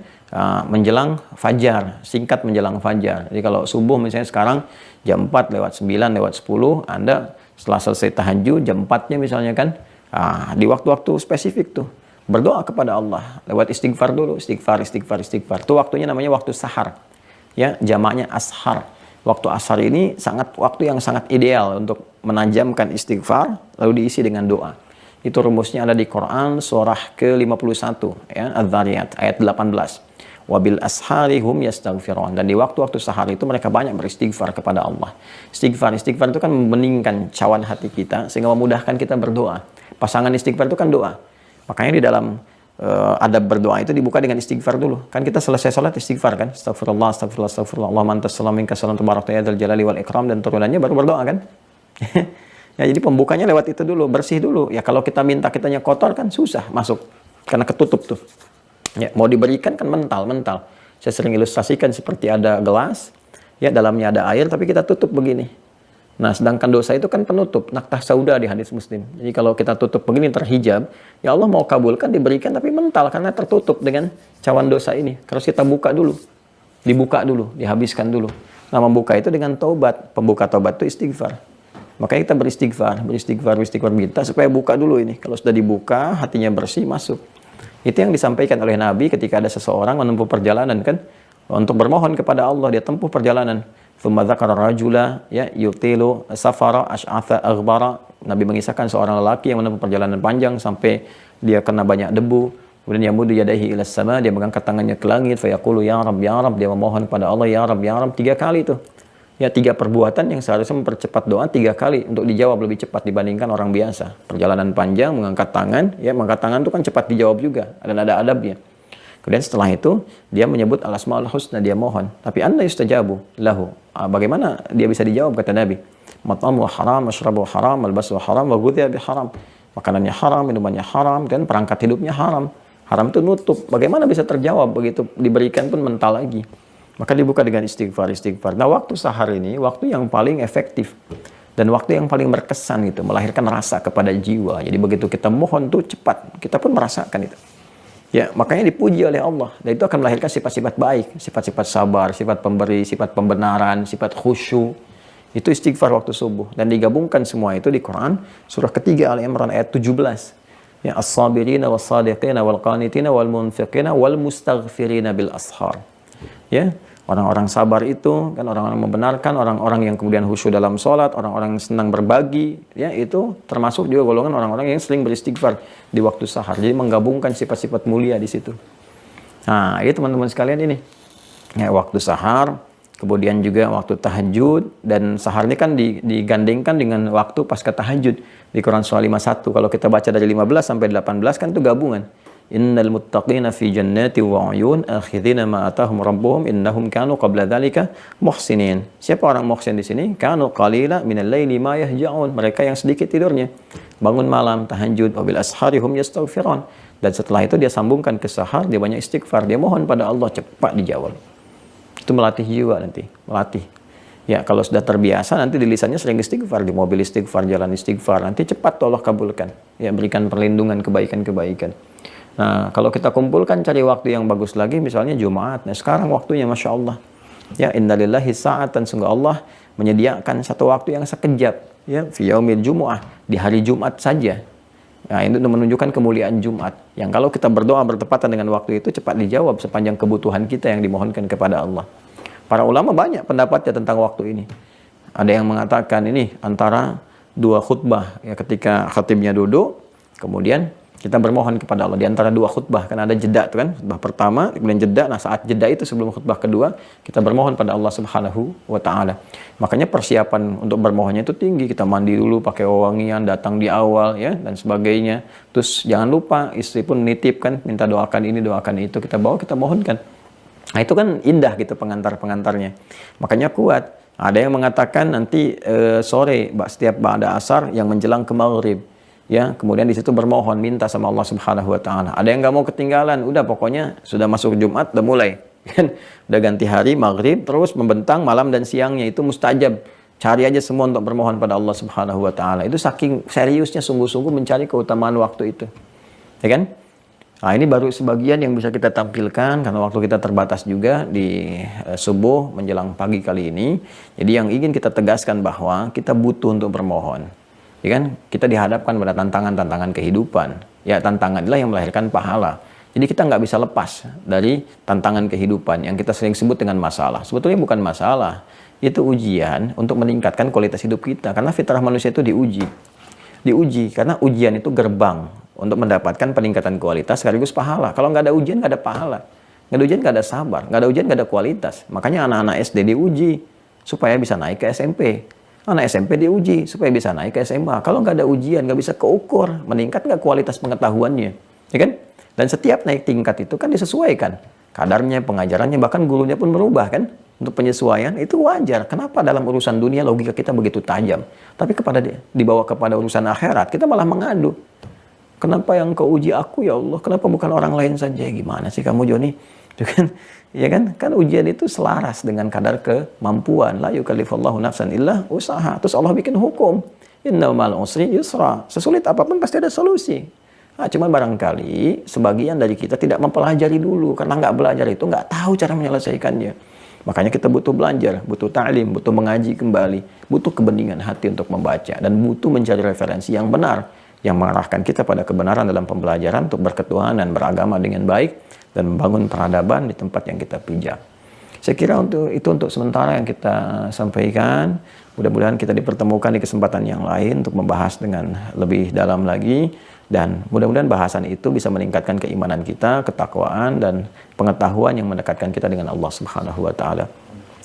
Menjelang fajar, singkat menjelang fajar. Jadi kalau subuh misalnya sekarang jam 4 lewat 9 lewat 10, Anda setelah selesai tahajud jam 4-nya misalnya kan, di waktu-waktu spesifik tuh berdoa kepada Allah lewat istighfar dulu, istighfar. Itu waktunya namanya waktu sahar. Ya, jamaknya ashar. Waktu ashar ini waktu yang sangat ideal untuk menajamkan istighfar lalu diisi dengan doa. Itu rumusnya ada di Quran surah ke-51 ya, Adz-Dzariyat ayat 18. Wabil ashari hum yastaghfirun. Dan di waktu-waktu sahar itu mereka banyak beristighfar kepada Allah. Istighfar itu kan membeningkan cawan hati kita sehingga memudahkan kita berdoa. Pasangan istighfar itu kan doa. Makanya di dalam adab berdoa itu dibuka dengan istighfar dulu. Kan kita selesai sholat istighfar kan. Astagfirullah. Allahumma antas salam minkas salam tabarakta ya dzal jalali wal ikram, dan turunannya baru berdoa kan. Ya, jadi pembukanya lewat itu dulu, bersih dulu. Ya kalau kita minta kitanya kotor kan susah masuk. Karena ketutup tuh. Ya, mau diberikan kan mental. Saya sering ilustrasikan seperti ada gelas, ya dalamnya ada air tapi kita tutup begini. Nah, sedangkan dosa itu kan penutup, naktah sauda di hadis Muslim. Jadi kalau kita tutup begini terhijab, ya Allah mau kabulkan diberikan tapi mental karena tertutup dengan cawan dosa ini. Harus kita buka dulu, dihabiskan dulu. Nah, membuka itu dengan taubat. Pembuka taubat itu istighfar. Makanya kita beristighfar minta supaya buka dulu ini. Kalau sudah dibuka, hatinya bersih, masuk. Itu yang disampaikan oleh Nabi ketika ada seseorang menempuh perjalanan kan, untuk bermohon kepada Allah, dia tempuh perjalanan. Thumma dzakara rajula ya yutilu safara ash'atha aghbara. Nabi mengisahkan seorang lelaki yang menempuh perjalanan panjang sampai dia kena banyak debu. Kemudian yamudu yadaihi ila sama, dia mengangkat tangannya ke langit, fa yaqulu ya Rabb, dia memohon pada Allah ya Rabb, 3 kali itu. Ya, 3 perbuatan yang seharusnya mempercepat doa 3 kali untuk dijawab lebih cepat dibandingkan orang biasa. Perjalanan panjang, mengangkat tangan, ya mengangkat tangan itu kan cepat dijawab juga dan ada adabnya. Kemudian setelah itu dia menyebut al-asmaul husna, dia mohon. Tapi anna yustajabu lahu. Bagaimana dia bisa dijawab kata Nabi? Mat'amu haram, masyrabu haram, malbasu haram, wa ghudhiya bi haram. Makanannya haram, minumannya haram, dan perangkat hidupnya haram. Haram itu nutup. Bagaimana bisa terjawab begitu diberikan pun mental lagi? Maka dibuka dengan istighfar. Nah, waktu sahar ini waktu yang paling efektif dan waktu yang paling berkesan gitu, melahirkan rasa kepada jiwa. Jadi begitu kita mohon tuh cepat, kita pun merasakan itu. Ya, makanya dipuji oleh Allah. Dan itu akan melahirkan sifat-sifat baik, sifat-sifat sabar, sifat pemberi, sifat pembenaran, sifat khusyuk. Itu istighfar waktu subuh. Dan digabungkan semua itu di Quran, surah ketiga Al-Imran ayat 17. Ya, as-sabirina was-sadiqina wal-qanitina wal-munfiqina wal-mustaghfirina bil ashar. Ya, orang-orang sabar itu kan orang-orang membenarkan, orang-orang yang kemudian khusyuk dalam sholat, orang-orang yang senang berbagi, ya itu termasuk juga golongan orang-orang yang sering beristighfar di waktu sahar. Jadi menggabungkan sifat-sifat mulia di situ. Nah, ini teman-teman sekalian ini. Ya, waktu sahar, kemudian juga waktu tahajud, dan sahar ini kan digandengkan dengan waktu pasca tahajud di Quran surah 51. Kalau kita baca dari 15 sampai 18 kan itu gabungan. Innal muttaqina fi jannati wa 'uyun akhidhina ma atahum rabbuhum innahum kanu qabla dzalika muhsinin. Siapa orang muhsin di sini? Kanu qalila minal laili ma yahja'un. Mereka yang sedikit tidurnya, bangun malam tahajud, wa bil ashari hum yastaghfirun. Dan setelah itu dia sambungkan ke sahar, dia banyak istighfar, dia mohon pada Allah cepat dijawab. Itu melatih jiwa nanti, melatih. Ya, kalau sudah terbiasa nanti di lisannya sering istighfar, di mobil istighfar, jalan istighfar, nanti cepat Allah kabulkan. Ya, berikan perlindungan kebaikan-kebaikan. Nah, kalau kita kumpulkan cari waktu yang bagus lagi, misalnya Jumat. Nah, sekarang waktunya Masya Allah. Ya, innalillahi sa'atan, sungguh Allah menyediakan satu waktu yang sekejap. Ya, fi yaumil jumu'ah, di hari Jumat saja. Nah, ini untuk menunjukkan kemuliaan Jumat. Yang kalau kita berdoa bertepatan dengan waktu itu cepat dijawab sepanjang kebutuhan kita yang dimohonkan kepada Allah. Para ulama banyak pendapatnya tentang waktu ini. Ada yang mengatakan ini antara dua khutbah, ya, ketika khatibnya duduk, kemudian kita bermohon kepada Allah di antara dua khutbah, kan ada jeda tuh kan, khutbah pertama kemudian jeda. Nah, saat jeda itu sebelum khutbah kedua kita bermohon pada Allah Subhanahu wa taala. Makanya persiapan untuk bermohonnya itu tinggi. Kita mandi dulu pakai wewangian, datang di awal ya dan sebagainya. Terus jangan lupa istri pun nitip kan, minta doakan ini doakan itu, kita bawa kita mohonkan. Nah, itu kan indah gitu pengantar-pengantarnya. Makanya kuat. Ada yang mengatakan nanti sore setiap ba'da asar yang menjelang ke maghrib. Ya, kemudian di situ bermohon, minta sama Allah Subhanahu wa taala. Ada yang nggak mau ketinggalan, udah pokoknya sudah masuk Jumat, udah mulai. Kan udah ganti hari maghrib terus membentang malam dan siangnya itu mustajab. Cari aja semua untuk bermohon pada Allah Subhanahu wa taala. Itu saking seriusnya sungguh-sungguh mencari keutamaan waktu itu. Ya kan? Nah, ini baru sebagian yang bisa kita tampilkan karena waktu kita terbatas juga di subuh menjelang pagi kali ini. Jadi yang ingin kita tegaskan bahwa kita butuh untuk bermohon. Ya kan? Kita dihadapkan pada tantangan-tantangan kehidupan. Ya, tantangan inilah yang melahirkan pahala. Jadi kita nggak bisa lepas dari tantangan kehidupan yang kita sering sebut dengan masalah. Sebetulnya bukan masalah. Itu ujian untuk meningkatkan kualitas hidup kita. Karena fitrah manusia itu diuji. Diuji, karena ujian itu gerbang untuk mendapatkan peningkatan kualitas sekaligus pahala. Kalau nggak ada ujian, nggak ada pahala. Nggak ada ujian, nggak ada sabar. Nggak ada ujian, nggak ada kualitas. Makanya anak-anak SD diuji supaya bisa naik ke SMP. Anak SMP diuji supaya bisa naik ke SMA. Kalau nggak ada ujian, nggak bisa keukur, meningkat nggak kualitas pengetahuannya, ya kan? Dan setiap naik tingkat itu kan disesuaikan kadarnya, pengajarannya, bahkan gurunya pun berubah kan? Untuk penyesuaian itu wajar. Kenapa dalam urusan dunia logika kita begitu tajam, tapi dibawa kepada urusan akhirat kita malah mengadu. Kenapa yang kau uji aku ya Allah? Kenapa bukan orang lain saja? Gimana sih kamu Joni? Ya kan? Kan ujian itu selaras dengan kadar kemampuan. La yukallifullahu nafsan illa usaha. Terus Allah bikin hukum. Inna ma'al usri yusra. Sesulit apapun pasti ada solusi. Nah, cuma barangkali sebagian dari kita tidak mempelajari dulu. Karena nggak belajar itu nggak tahu cara menyelesaikannya. Makanya kita butuh belajar, butuh ta'lim, butuh mengaji kembali. Butuh kebeningan hati untuk membaca. Dan butuh mencari referensi yang benar. Yang mengarahkan kita pada kebenaran dalam pembelajaran untuk berketuhanan, beragama dengan baik. Dan membangun peradaban di tempat yang kita pijak. Saya kira untuk sementara yang kita sampaikan. Mudah-mudahan kita dipertemukan di kesempatan yang lain untuk membahas dengan lebih dalam lagi. Dan mudah-mudahan bahasan itu bisa meningkatkan keimanan kita, ketakwaan, dan pengetahuan yang mendekatkan kita dengan Allah Subhanahu wa taala.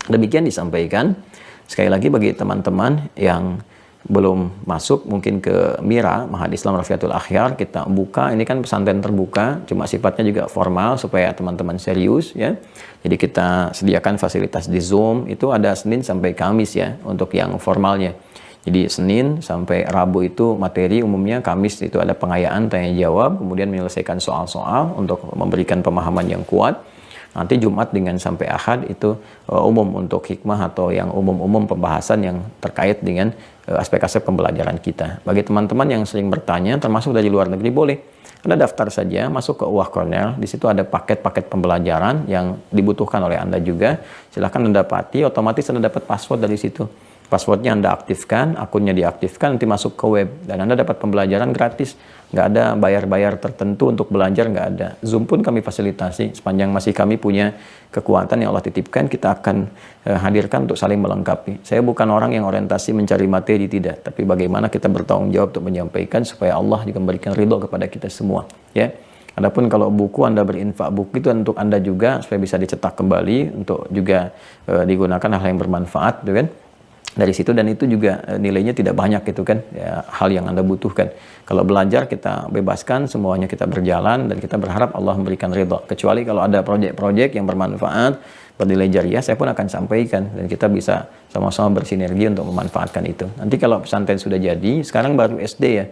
Demikian disampaikan. Sekali lagi bagi teman-teman yang belum masuk mungkin ke Mira, Mahad Islam Rafiatul Akhyar, kita buka, ini kan pesantren terbuka, cuma sifatnya juga formal supaya teman-teman serius ya. Jadi kita sediakan fasilitas di Zoom, itu ada Senin sampai Kamis ya untuk yang formalnya. Jadi Senin sampai Rabu itu materi umumnya, Kamis itu ada pengayaan, tanya jawab, kemudian menyelesaikan soal-soal untuk memberikan pemahaman yang kuat. Nanti Jumat dengan sampai Ahad itu umum untuk hikmah atau yang umum-umum pembahasan yang terkait dengan aspek-aspek pembelajaran kita. Bagi teman-teman yang sering bertanya, termasuk dari luar negeri, boleh Anda daftar saja, masuk ke UAH Cornell. Di situ ada paket-paket pembelajaran yang dibutuhkan oleh Anda juga. Silahkan Anda dapati, otomatis Anda dapat password dari situ. Passwordnya Anda aktifkan, akunnya diaktifkan, nanti masuk ke web. Dan Anda dapat pembelajaran gratis. Nggak ada bayar-bayar tertentu untuk belajar, nggak ada. Zoom pun kami fasilitasi. Sepanjang masih kami punya kekuatan yang Allah titipkan, kita akan hadirkan untuk saling melengkapi. Saya bukan orang yang orientasi mencari materi, tidak. Tapi bagaimana kita bertanggung jawab untuk menyampaikan supaya Allah juga memberikan ridho kepada kita semua. Ya. Adapun kalau buku Anda berinfak, buku itu untuk Anda juga supaya bisa dicetak kembali, untuk juga digunakan hal yang bermanfaat, gitu kan. Dari situ, dan itu juga nilainya tidak banyak gitu kan ya, hal yang Anda butuhkan. Kalau belajar kita bebaskan, semuanya kita berjalan dan kita berharap Allah memberikan ridho. Kecuali kalau ada proyek-proyek yang bermanfaat, bernilai jariah, saya pun akan sampaikan dan kita bisa sama-sama bersinergi untuk memanfaatkan itu. Nanti kalau pesantren sudah jadi, sekarang baru SD ya,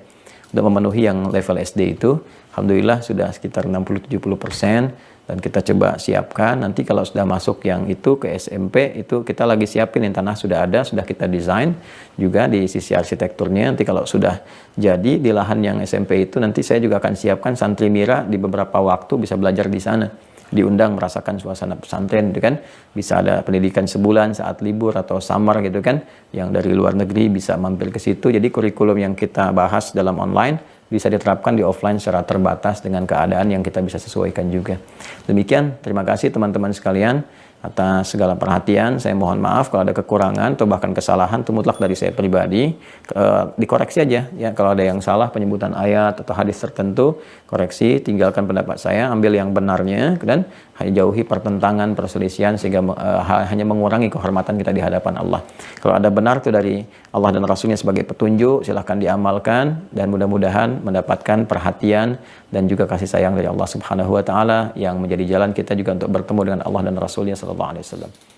untuk memenuhi yang level SD itu, alhamdulillah sudah sekitar 60-70%. Dan kita coba siapkan, nanti kalau sudah masuk yang itu ke SMP, itu kita lagi siapin, yang tanah sudah ada, sudah kita desain juga di sisi arsitekturnya. Nanti kalau sudah jadi di lahan yang SMP itu, nanti saya juga akan siapkan santri Mira di beberapa waktu bisa belajar di sana. Diundang merasakan suasana pesantren gitu kan, bisa ada pendidikan sebulan saat libur atau summer gitu kan, yang dari luar negeri bisa mampir ke situ. Jadi kurikulum yang kita bahas dalam online bisa diterapkan di offline secara terbatas dengan keadaan yang kita bisa sesuaikan juga. Demikian, terima kasih teman-teman sekalian atas segala perhatian. Saya mohon maaf kalau ada kekurangan atau bahkan kesalahan, itu mutlak dari saya pribadi. Dikoreksi aja ya, kalau ada yang salah penyebutan ayat atau hadis tertentu, koreksi, tinggalkan pendapat saya, ambil yang benarnya, dan jauhi pertentangan, perselisihan, sehingga hanya mengurangi kehormatan kita di hadapan Allah. Kalau ada benar itu dari Allah dan Rasulnya sebagai petunjuk, silahkan diamalkan, dan mudah-mudahan mendapatkan perhatian dan juga kasih sayang dari Allah Subhanahu wa Ta'ala, yang menjadi jalan kita juga untuk bertemu dengan Allah dan Rasulnya Sallallahu Alaihi Wasallam.